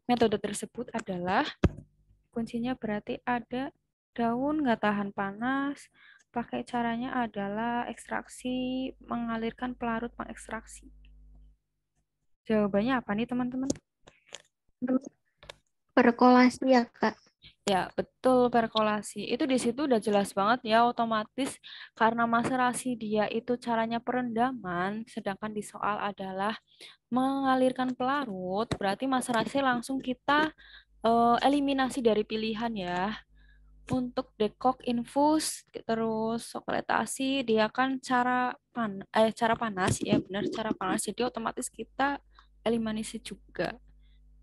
Metode tersebut adalah, kuncinya berarti ada daun nggak tahan panas, pakai caranya adalah ekstraksi, mengalirkan pelarut pengekstraksi. Jawabannya apa nih, teman-teman? Perkolasi ya, Kak. Ya, betul, perkolasi. Itu di situ udah jelas banget ya, otomatis karena maserasi dia itu caranya perendaman, sedangkan di soal adalah mengalirkan pelarut, berarti maserasi langsung kita eliminasi dari pilihan ya. Untuk dekok infus, terus sokletasi, dia kan cara panas ya, benar cara panas. Jadi otomatis kita eliminasi juga.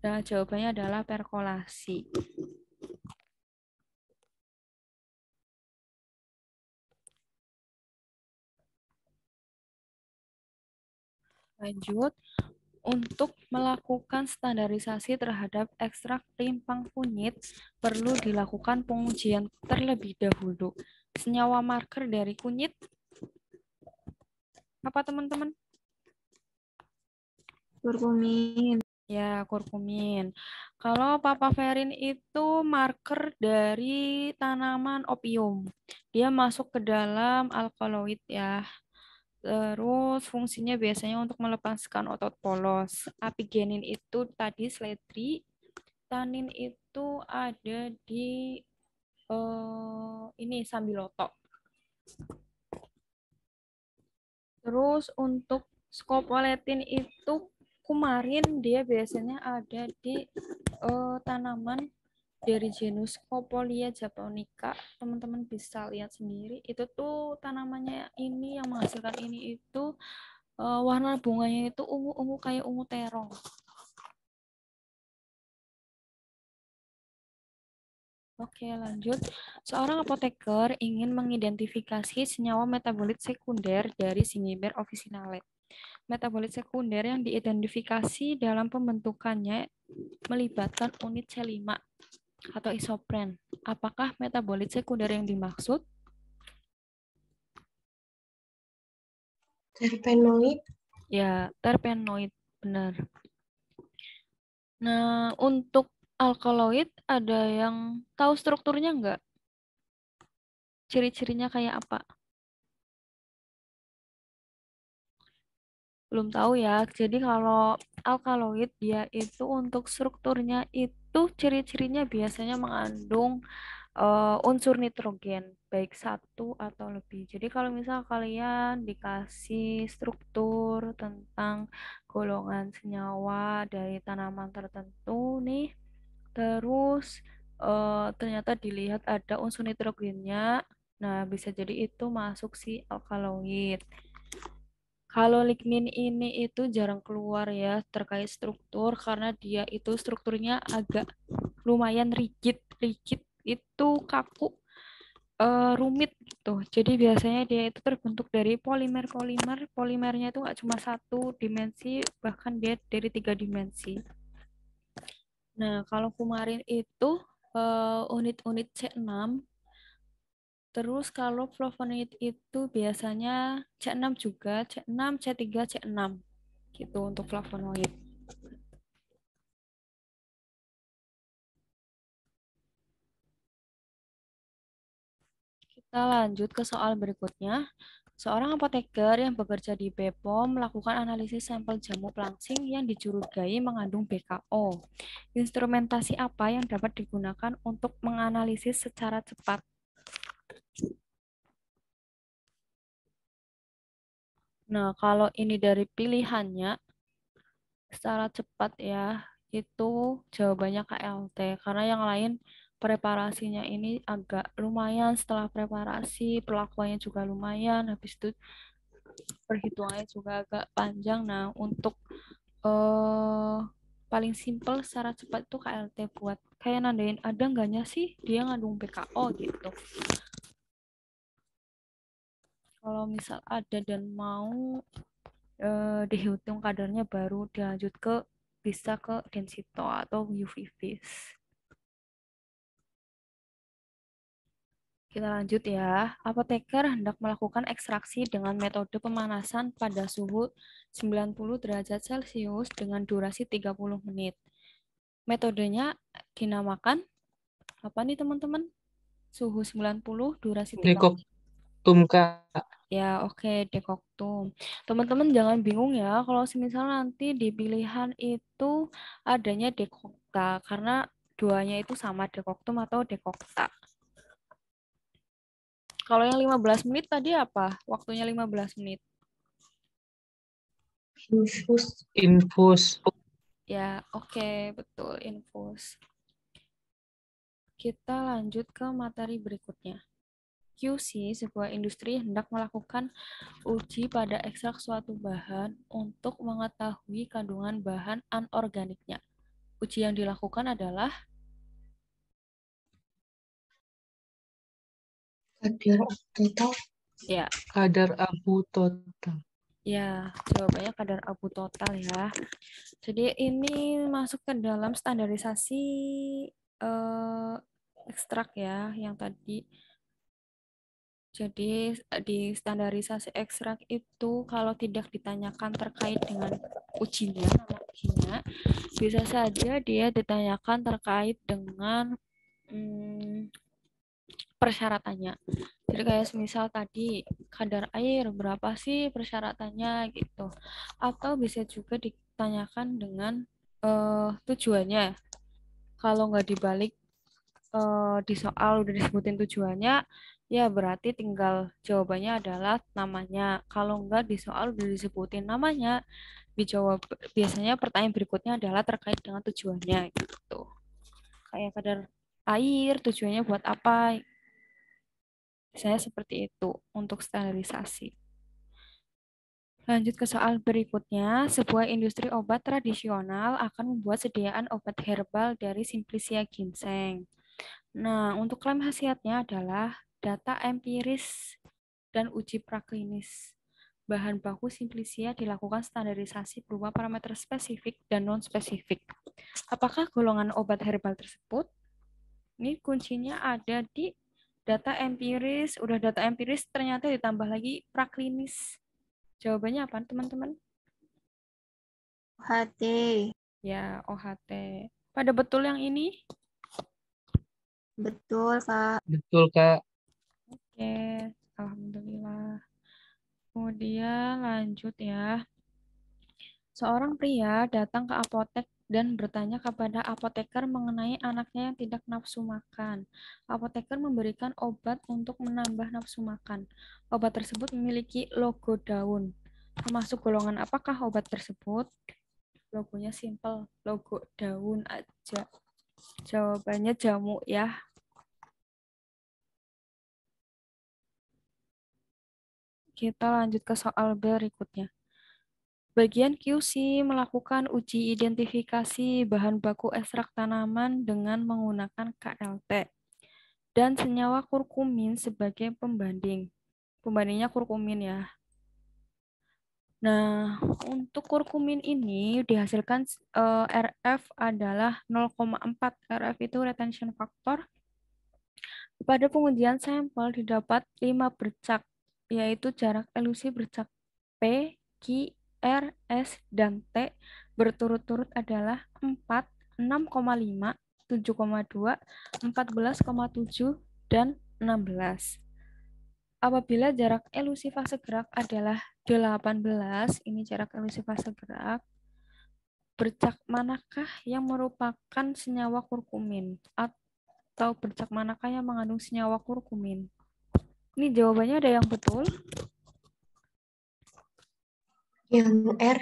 Nah, jawabannya adalah perkolasi. Lanjut, untuk melakukan standarisasi terhadap ekstrak rimpang kunyit, perlu dilakukan pengujian terlebih dahulu. Senyawa marker dari kunyit, apa teman-teman? Kurkumin. Ya, kurkumin. Kalau papaverin itu marker dari tanaman opium. Dia masuk ke dalam alkaloid ya. Terus fungsinya biasanya untuk melepaskan otot polos. Apigenin itu tadi seledri. Tanin itu ada di ini sambiloto. Terus untuk scopoletin itu kumarin dia biasanya ada di tanaman dari genus Scopolia japonica. Teman-teman bisa lihat sendiri. Itu tuh tanamannya ini yang menghasilkan ini itu warna bunganya itu ungu-ungu kayak ungu terong. Oke, lanjut. Seorang apoteker ingin mengidentifikasi senyawa metabolit sekunder dari Cinnabar officinale. Metabolit sekunder yang diidentifikasi dalam pembentukannya melibatkan unit C5 atau isopren. Apakah metabolit sekunder yang dimaksud? Terpenoid. Ya, terpenoid, benar. Nah, untuk alkaloid ada yang tahu strukturnya nggak? Ciri-cirinya kayak apa? Belum tahu ya. Jadi kalau alkaloid dia itu untuk strukturnya itu ciri-cirinya biasanya mengandung unsur nitrogen baik satu atau lebih. Jadi kalau misal kalian dikasih struktur tentang golongan senyawa dari tanaman tertentu nih, terus ternyata dilihat ada unsur nitrogennya, nah bisa jadi itu masuk si alkaloid. Kalau lignin ini itu jarang keluar ya terkait struktur karena dia itu strukturnya agak lumayan rigid. Rigid itu kaku, rumit gitu. Jadi biasanya dia itu terbentuk dari polimer-polimer. Polimernya itu nggak cuma satu dimensi, bahkan dia dari 3 dimensi. Nah, kalau kumarin itu unit-unit C6. Terus kalau flavonoid itu biasanya C6 juga, C6, C3, C6 gitu untuk flavonoid. Kita lanjut ke soal berikutnya. Seorang apoteker yang bekerja di BPOM melakukan analisis sampel jamu pelangsing yang dicurigai mengandung BKO. Instrumentasi apa yang dapat digunakan untuk menganalisis secara cepat? Nah, kalau ini dari pilihannya, secara cepat ya, itu jawabannya KLT. Karena yang lain preparasinya ini agak lumayan, setelah preparasi perlakuannya juga lumayan, habis itu perhitungannya juga agak panjang. Nah, untuk paling simpel secara cepat itu KLT buat kayak nandain ada enggaknya sih dia ngandung BKO gitu. Kalau misal ada dan mau dihitung kadarnya baru dilanjut bisa ke densito atau UV-Vis. Kita lanjut ya. Apoteker hendak melakukan ekstraksi dengan metode pemanasan pada suhu 90 derajat Celcius dengan durasi 30 menit. Metodenya dinamakan apa nih teman-teman? Suhu 90, durasi 30. Dekoktum, Kak. Ya, oke, dekoktum. Teman-teman jangan bingung ya kalau misal nanti di pilihan itu adanya dekokta karena duanya itu sama, dekoktum atau dekokta. Kalau yang 15 menit tadi apa? Waktunya 15 menit. Infus. Ya, oke, betul, infus. Kita lanjut ke materi berikutnya. QC, sebuah industri hendak melakukan uji pada ekstrak suatu bahan untuk mengetahui kandungan bahan anorganiknya. Uji yang dilakukan adalah Kadar total. ya, Kadar abu total. ya, jawabannya kadar abu total ya. Jadi ini masuk ke dalam standarisasi ekstrak ya, yang tadi. Jadi di standarisasi ekstrak itu kalau tidak ditanyakan terkait dengan ujinya, nama ujinya, bisa saja dia ditanyakan terkait dengan persyaratannya. Jadi kayak misal tadi kadar air berapa sih persyaratannya gitu. Atau bisa juga ditanyakan dengan tujuannya. Kalau nggak dibalik di soal udah disebutin tujuannya, ya berarti tinggal jawabannya adalah namanya. Kalau nggak di soal udah disebutin namanya, dijawab biasanya pertanyaan berikutnya adalah terkait dengan tujuannya gitu. Kayak kadar air tujuannya buat apa? Saya seperti itu untuk standarisasi. Lanjut ke soal berikutnya, sebuah industri obat tradisional akan membuat sediaan obat herbal dari Simplicia ginseng. Nah, untuk klaim khasiatnya adalah data empiris dan uji praklinis. Bahan baku Simplicia dilakukan standarisasi berupa parameter spesifik dan non-spesifik. Apakah golongan obat herbal tersebut? Ini kuncinya ada di data empiris. Udah data empiris ternyata ditambah lagi praklinis. Jawabannya apa, teman-teman? OHT. Ya, OHT. Pada betul yang ini? Betul, Kak. Betul, Kak. Oke, alhamdulillah. Kemudian lanjut ya. Seorang pria datang ke apotek dan bertanya kepada apoteker mengenai anaknya yang tidak nafsu makan. Apoteker memberikan obat untuk menambah nafsu makan. Obat tersebut memiliki logo daun. Termasuk golongan apakah obat tersebut? Logonya simple, logo daun aja. Jawabannya jamu ya. Kita lanjut ke soal berikutnya. Bagian QC melakukan uji identifikasi bahan baku ekstrak tanaman dengan menggunakan KLT dan senyawa kurkumin sebagai pembanding. Pembandingnya kurkumin ya. Nah, untuk kurkumin ini dihasilkan RF adalah 0,4. RF itu retention factor. Pada pengujian sampel didapat 5 bercak, yaitu jarak elusi bercak P, Q, R, S, dan T berturut-turut adalah 4, 6,5, 7,2, 14,7, dan 16. apabila jarak elusi fase gerak adalah 18, ini jarak elusi fase gerak, bercak manakah yang merupakan senyawa kurkumin? Atau bercak manakah yang mengandung senyawa kurkumin? Ini jawabannya ada yang betul? Yang R.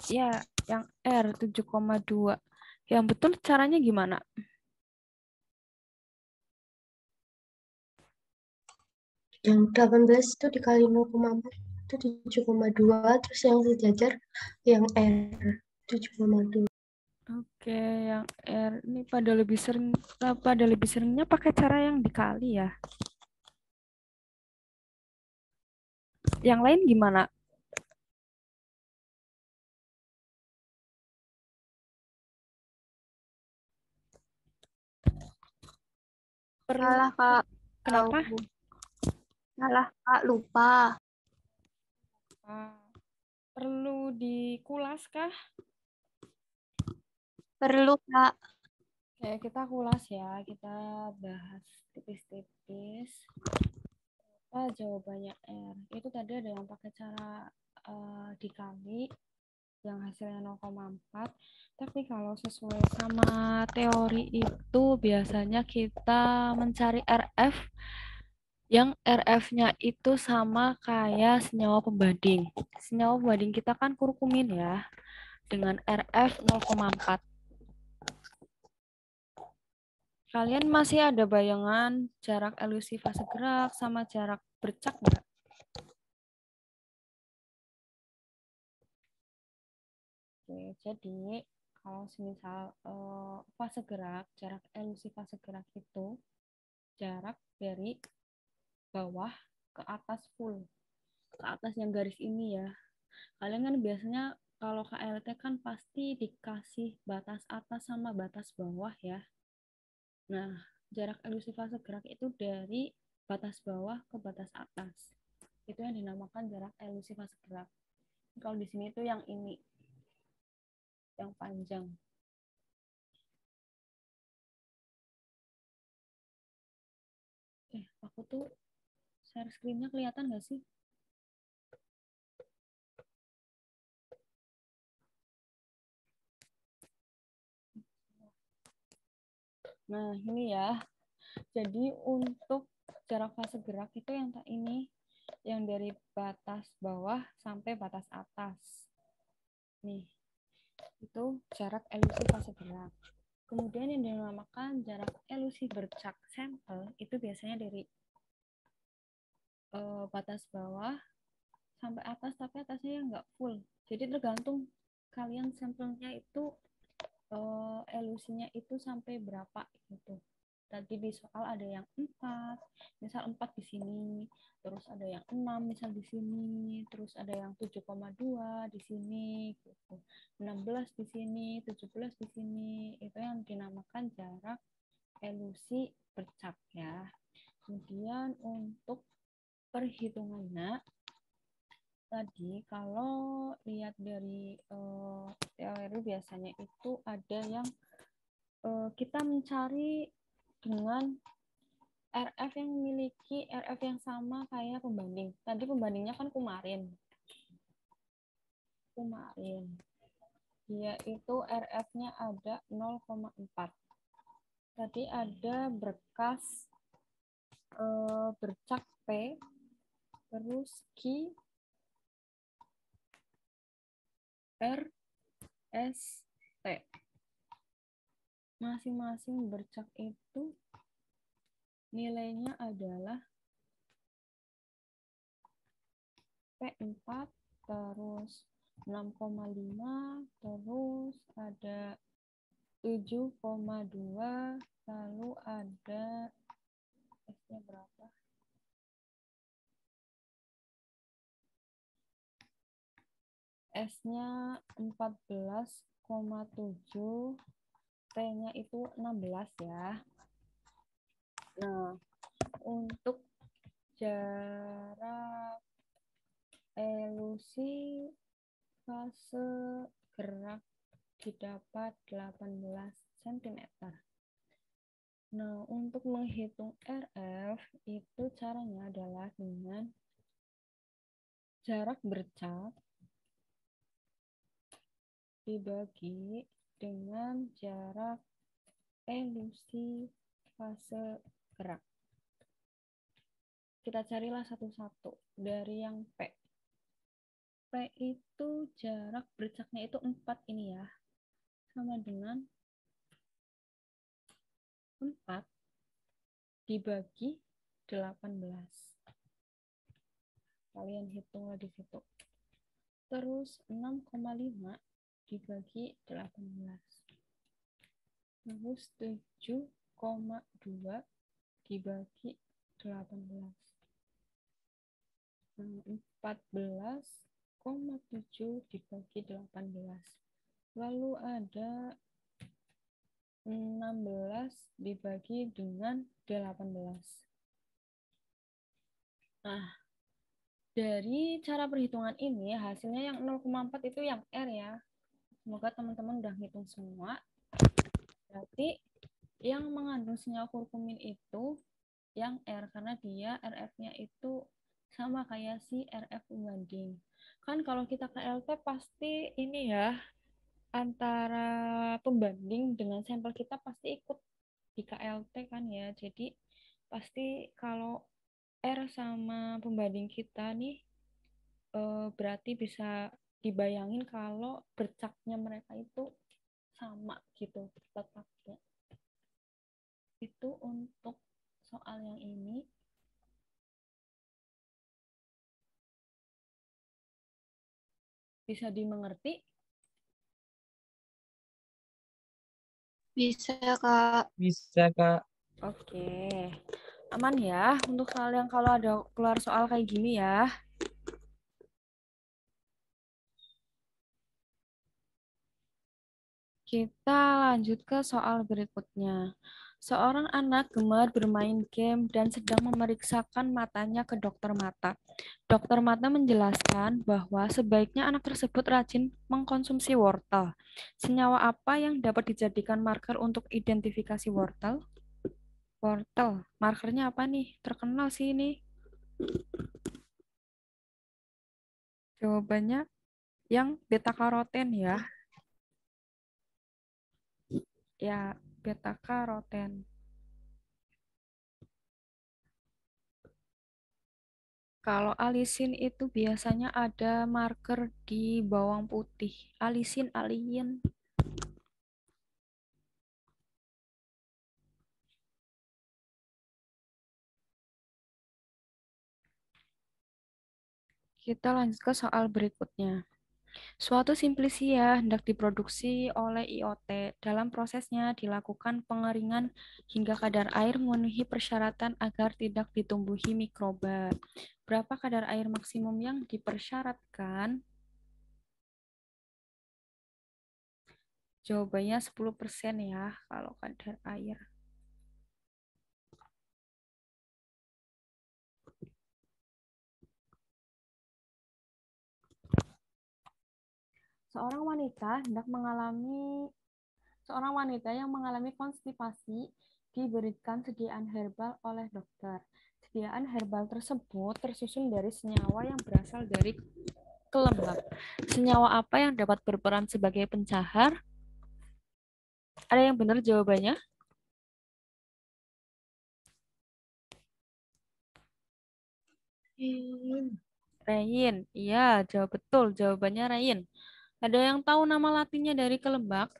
Ya, yang R 7,2. Yang betul caranya gimana? Yang 18 itu dikali 0,4 itu 7,2. Terus yang sejajar yang R 7,2. Oke, yang R ini pada lebih seringnya pakai cara yang dikali ya. Yang lain gimana? Salah, Kak. Kenapa? Tahu. Salah, Kak. Lupa. Perlu dikulas kah? Perlu, Kak. Oke, kita kulas ya. Kita bahas tipis-tipis. Apa jawabannya R? Itu tadi ada yang pakai cara dikali, yang hasilnya 0,4. Tapi kalau sesuai sama teori itu biasanya kita mencari RF yang RF-nya itu sama kayak senyawa pembanding. Senyawa pembanding kita kan kurkumin ya, dengan RF 0,4. Kalian masih ada bayangan jarak elusi fase gerak sama jarak bercak nggak? Oke, jadi kalau semisal fase gerak, jarak elusi fase gerak itu jarak dari bawah ke atas full, ke atas yang garis ini ya. Kalian kan biasanya kalau KLT kan pasti dikasih batas atas sama batas bawah ya. Nah, jarak elusi fase gerak itu dari batas bawah ke batas atas. Itu yang dinamakan jarak elusi fase gerak. Kalau di sini itu yang ini, yang panjang. Aku tuh share screen-nya kelihatan nggak sih? Nah, ini ya. Jadi untuk jarak fase gerak itu yang ini, yang dari batas bawah sampai batas atas. Nih, itu jarak elusi fase gerak. Kemudian yang dinamakan jarak elusi bercak sampel itu biasanya dari batas bawah sampai atas, tapi atasnya nggak full. Jadi tergantung kalian sampelnya itu elusinya itu sampai berapa gitu. Tadi di soal ada yang 4, misal 4 di sini, terus ada yang 6 misal di sini, terus ada yang 7,2 di sini gitu. 16 di sini, 17 di sini. Itu yang dinamakan jarak elusi bercak ya. Kemudian untuk perhitungannya tadi kalau lihat dari teori biasanya itu ada yang kita mencari dengan RF yang memiliki RF yang sama kayak pembanding. Tadi pembandingnya kan kumarin. Dia itu RF-nya ada 0,4. Tadi ada berkas bercak P, terus Q, R, S, T. Masing-masing bercak itu nilainya adalah P4, terus 6,5, terus ada 7,2, lalu ada S-nya berapa? S-nya 14,7, T-nya itu 16 ya. Nah, untuk jarak elusi fase gerak didapat 18 cm. Nah, untuk menghitung RF itu caranya adalah dengan jarak bercak dibagi dengan jarak elusi fase gerak. Kita carilah satu-satu dari yang P. P itu jarak bercaknya itu 4 ini ya. Sama dengan 4 dibagi 18. Kalian hitunglah di situ. Terus 6,5 dibagi 18. Terus 7,2 dibagi 18. 14,7 dibagi 18. Lalu ada 16 dibagi dengan 18. Nah, dari cara perhitungan ini hasilnya yang 0,4 itu yang R ya. Semoga teman-teman udah ngitung semua. Berarti yang mengandung senyawa kurkumin itu yang R karena dia RF-nya itu sama kayak si RF pembanding. Kan kalau kita ke LT pasti ini ya, antara pembanding dengan sampel kita pasti ikut di KLT kan ya. Jadi pasti kalau R sama pembanding kita nih berarti bisa dibayangin kalau bercaknya mereka itu sama gitu letaknya. Itu untuk soal yang ini. Bisa dimengerti? Bisa, Kak. Bisa, Kak. Oke. Aman ya untuk soal yang kalau ada keluar soal kayak gini ya. Kita lanjut ke soal berikutnya. Seorang anak gemar bermain game dan sedang memeriksakan matanya ke dokter mata. Dokter mata menjelaskan bahwa sebaiknya anak tersebut rajin mengkonsumsi wortel. Senyawa apa yang dapat dijadikan marker untuk identifikasi wortel? Wortel, markernya apa nih? Terkenal sih ini. Jawabannya yang beta karoten ya. Ya, beta karoten. Kalau alisin itu biasanya ada marker di bawang putih. Alisin, alien. Kita lanjut ke soal berikutnya. Suatu simplisia hendak diproduksi oleh IoT. Dalam prosesnya dilakukan pengeringan hingga kadar air memenuhi persyaratan agar tidak ditumbuhi mikroba. Berapa kadar air maksimum yang dipersyaratkan? Jawabannya 10% ya kalau kadar air. Seorang wanita yang mengalami konstipasi diberikan sediaan herbal oleh dokter. Sediaan herbal tersebut tersusun dari senyawa yang berasal dari kelembab. Senyawa apa yang dapat berperan sebagai pencahar? Ada yang benar jawabannya? Rein. Iya, jawab betul. Jawabannya rein. Ada yang tahu nama latinnya dari kelembab?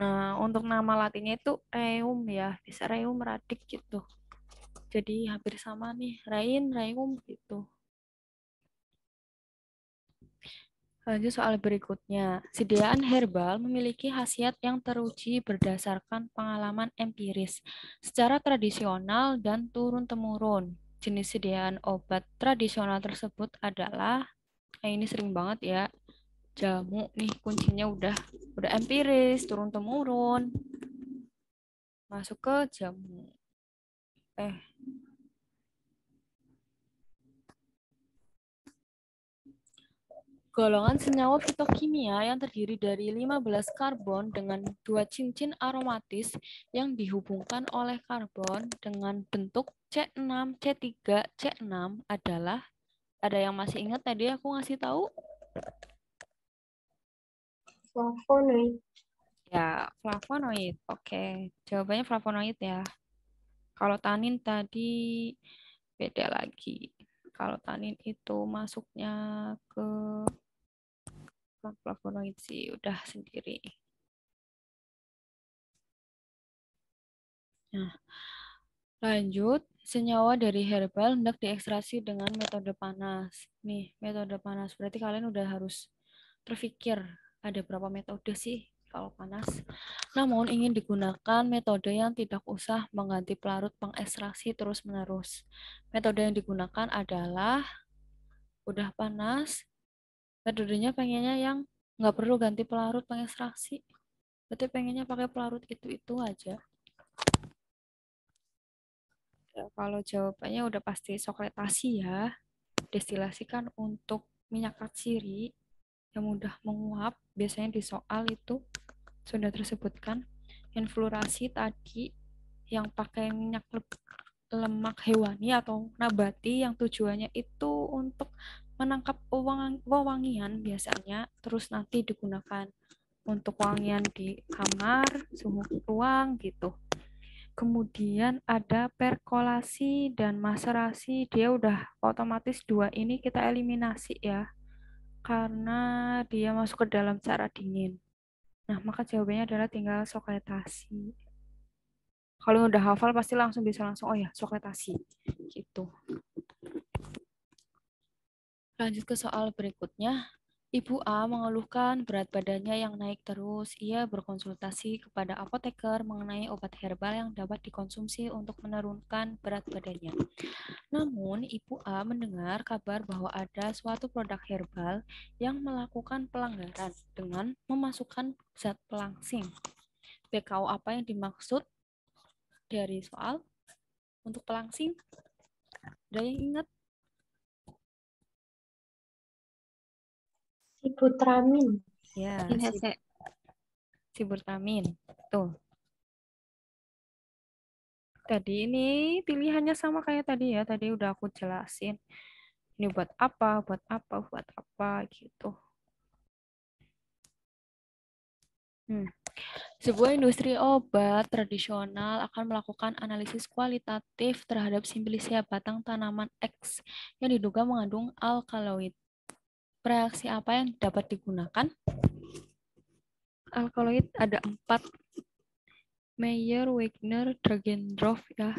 Nah, untuk nama latinnya itu reum ya. Bisa reum radix gitu. Jadi hampir sama nih. Rein, reum gitu. Lanjut soal berikutnya. Sediaan herbal memiliki khasiat yang teruji berdasarkan pengalaman empiris secara tradisional dan turun-temurun. Jenis sediaan obat tradisional tersebut adalah, ini sering banget ya, jamu nih kuncinya udah empiris, turun-temurun. Masuk ke jamu. Golongan senyawa fitokimia yang terdiri dari 15 karbon dengan 2 cincin aromatis yang dihubungkan oleh karbon dengan bentuk C6, C3, C6 adalah, ada yang masih ingat tadi aku ngasih tahu? Flavonoid. Ya, flavonoid. Oke, jawabannya flavonoid ya. Kalau tanin tadi beda lagi. Kalau tanin itu masuknya ke flavonoid sih, udah sendiri. Nah, lanjut, senyawa dari herbal hendak diekstraksi dengan metode panas. Nih, metode panas. Berarti kalian udah harus terpikir ada berapa metode sih kalau panas. Namun ingin digunakan metode yang tidak usah mengganti pelarut pengekstraksi terus-menerus. Metode yang digunakan adalah udah panas, metodenya pengennya yang nggak perlu ganti pelarut pengekstraksi. Berarti pengennya pakai pelarut itu aja. Ya, kalau jawabannya udah pasti sokretasi ya. Destilasi kan untuk minyak katsiri yang mudah menguap. Biasanya di soal itu sudah tersebutkan. Inflorasi tadi yang pakai minyak lemak hewani atau nabati yang tujuannya itu untuk menangkap wewangian biasanya, terus nanti digunakan untuk wangian di kamar, suhu ruang gitu. Kemudian ada perkolasi dan maserasi, dia udah otomatis dua ini kita eliminasi ya, karena dia masuk ke dalam cara dingin. Nah, maka jawabannya adalah tinggal sokretasi. Kalau udah hafal pasti langsung bisa oh ya, sokretasi. Gitu. Lanjut ke soal berikutnya. Ibu A mengeluhkan berat badannya yang naik terus. Ia berkonsultasi kepada apoteker mengenai obat herbal yang dapat dikonsumsi untuk menurunkan berat badannya. Namun, Ibu A mendengar kabar bahwa ada suatu produk herbal yang melakukan pelanggaran dengan memasukkan zat pelangsing. BKO apa yang dimaksud dari soal untuk pelangsing? Ada yang ingat? Sibutramine. Ya, Hese. sibutramine. Tuh. Tadi ini pilihannya sama kayak tadi ya. Tadi udah aku jelasin. Ini buat apa, buat apa, buat apa gitu. Sebuah industri obat tradisional akan melakukan analisis kualitatif terhadap simplicia batang tanaman X yang diduga mengandung alkaloid. Reaksi apa yang dapat digunakan? Alkaloid ada 4. Meyer, Wagner, Dragendorf ya.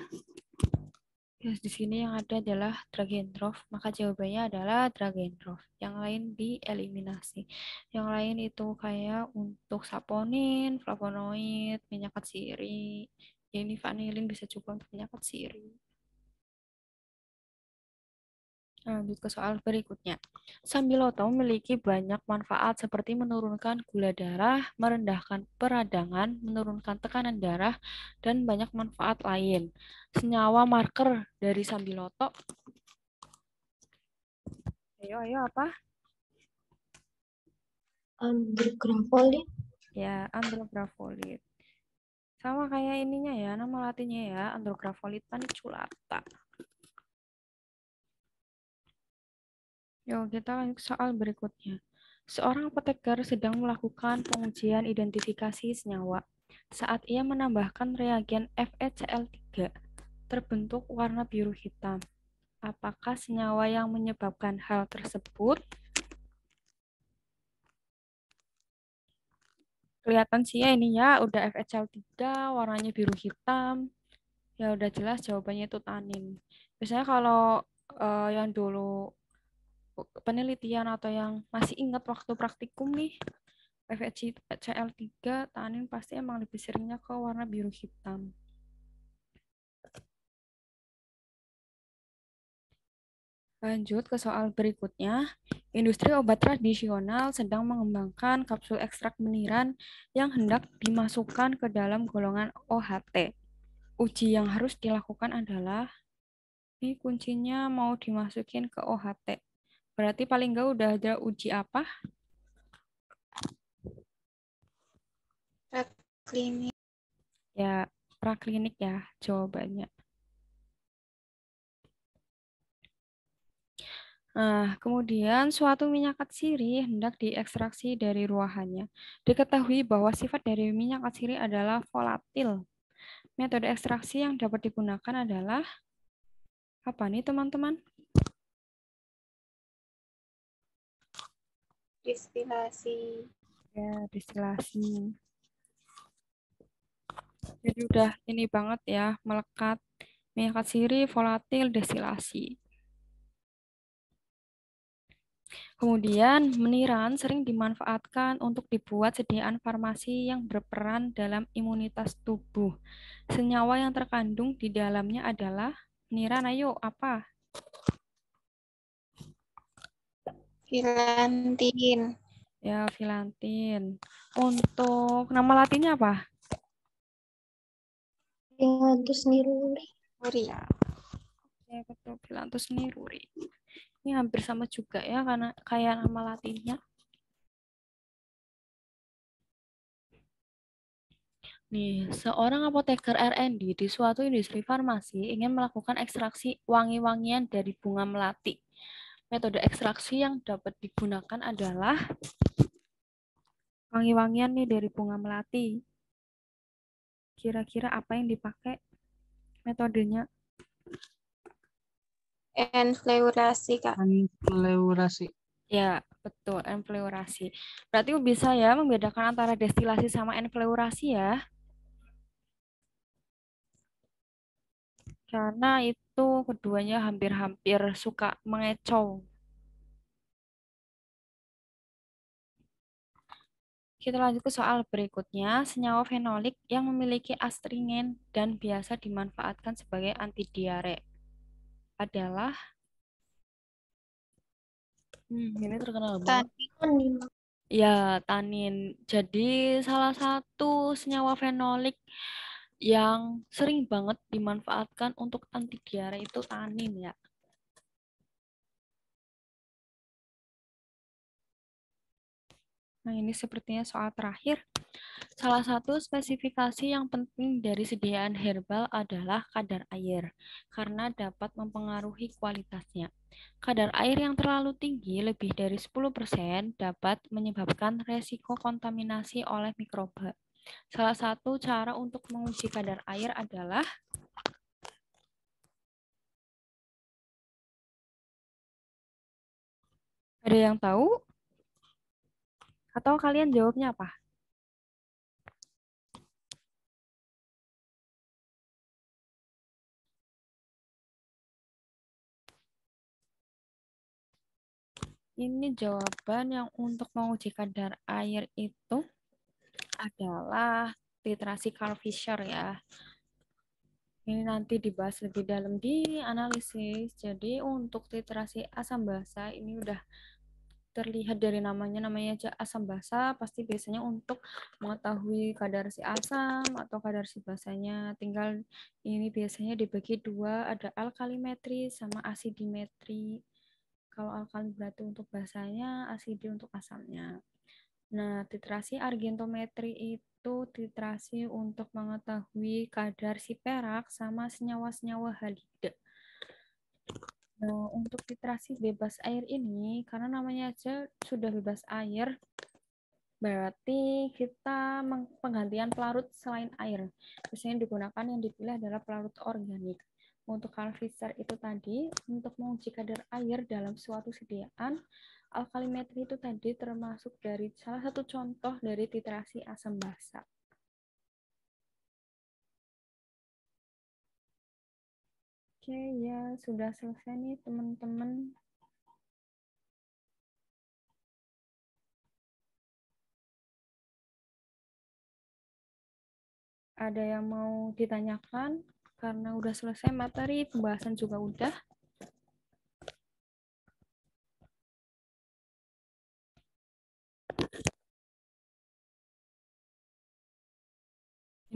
Di sini yang ada adalah Dragendorf, maka jawabannya adalah Dragendorf. Yang lain dieliminasi. Yang lain itu kayak untuk saponin, flavonoid, minyak katsiri. Ini vanilin bisa juga untuk minyak katsiri. Lanjut ke soal berikutnya. Sambiloto memiliki banyak manfaat seperti menurunkan gula darah, merendahkan peradangan, menurunkan tekanan darah, dan banyak manfaat lain. Senyawa marker dari sambiloto. Ayo apa? Andrografolid. Ya, andrografolid. Sama kayak ininya ya, nama latinnya ya, andrografolid paniculata. Yuk, kita lanjut ke soal berikutnya. Seorang apoteker sedang melakukan pengujian identifikasi senyawa. Saat ia menambahkan reagen FeCl3, terbentuk warna biru hitam. Apakah senyawa yang menyebabkan hal tersebut? Kelihatan sih ya ini ya, udah FeCl3, warnanya biru hitam. Ya udah jelas jawabannya itu tanin. Biasanya kalau yang dulu penelitian atau yang masih ingat waktu praktikum nih, FeCl3 tanin pasti emang lebih seringnya ke warna biru hitam. Lanjut ke soal berikutnya. Industri obat tradisional sedang mengembangkan kapsul ekstrak meniran yang hendak dimasukkan ke dalam golongan OHT. Uji yang harus dilakukan adalah, ini kuncinya mau dimasukin ke OHT. Berarti paling enggak udah ada uji apa? Klinik. Ya, praklinik ya jawabannya. Nah, kemudian suatu minyak atsiri hendak diekstraksi dari ruahannya. Diketahui bahwa sifat dari minyak atsiri adalah volatil. Metode ekstraksi yang dapat digunakan adalah apa nih teman-teman? Destilasi. Ya, destilasi. Jadi udah ini banget ya, melekat. Minyak atsiri, volatil, destilasi. Kemudian, meniran sering dimanfaatkan untuk dibuat sediaan farmasi yang berperan dalam imunitas tubuh. Senyawa yang terkandung di dalamnya adalah meniran, ayo apa? Filantin. Ya, filantin. Untuk nama latinnya apa? Phyllanthus niruri. Uri. Ya, betul, Phyllanthus niruri. Ini hampir sama juga ya, karena kayak nama latinnya. Nih, seorang apoteker R&D di suatu industri farmasi ingin melakukan ekstraksi wangi-wangian dari bunga melati. Metode ekstraksi yang dapat digunakan adalah wangi-wangian nih dari bunga melati. Kira-kira apa yang dipakai metodenya? Enfleurasi, Kak. Enfleurasi. Ya, betul, enfleurasi. Berarti bisa ya membedakan antara destilasi sama enfleurasi ya. Karena itu keduanya hampir-hampir suka mengecoh. Kita lanjut ke soal berikutnya. Senyawa fenolik yang memiliki astringen dan biasa dimanfaatkan sebagai anti diare adalah ini terkenal banget. Tanin. Ya, tanin. Jadi salah satu senyawa fenolik yang sering banget dimanfaatkan untuk anti diare itu tanin ya. Nah, ini sepertinya soal terakhir. Salah satu spesifikasi yang penting dari sediaan herbal adalah kadar air, karena dapat mempengaruhi kualitasnya. Kadar air yang terlalu tinggi, lebih dari 10%, dapat menyebabkan resiko kontaminasi oleh mikroba. Salah satu cara untuk menguji kadar air adalah ada yang tahu? Atau kalian jawabnya apa? Ini jawaban yang untuk menguji kadar air itu adalah titrasi Carl Fisher ya. Ini nanti dibahas lebih dalam di analisis. Jadi untuk titrasi asam basa ini udah terlihat dari namanya aja asam basa, pasti biasanya untuk mengetahui kadar si asam atau kadar si basanya. Tinggal ini biasanya dibagi dua, ada alkalimetri sama asidimetri. Kalau alkali berarti untuk basanya, asidi untuk asamnya. Nah, titrasi argentometri itu titrasi untuk mengetahui kadar si perak sama senyawa-senyawa halida. Nah, untuk titrasi bebas air ini, karena namanya aja sudah bebas air, berarti kita penggantian pelarut selain air. Biasanya digunakan yang dipilih adalah pelarut organik. Untuk Carl Fisher itu tadi, untuk menguji kadar air dalam suatu sediaan, alkalimetri itu tadi termasuk dari salah satu contoh dari titrasi asam basa. Oke, ya sudah selesai nih teman-teman. Ada yang mau ditanyakan? Karena udah selesai materi, pembahasan juga udah.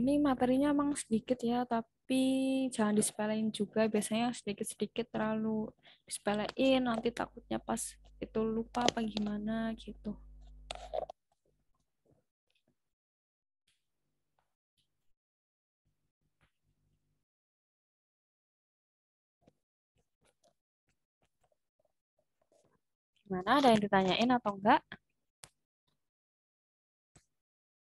Ini materinya emang sedikit ya, tapi jangan disepelein juga. Biasanya sedikit-sedikit terlalu disepelein, nanti takutnya pas itu lupa apa gimana gitu. Gimana? Ada yang ditanyain atau enggak?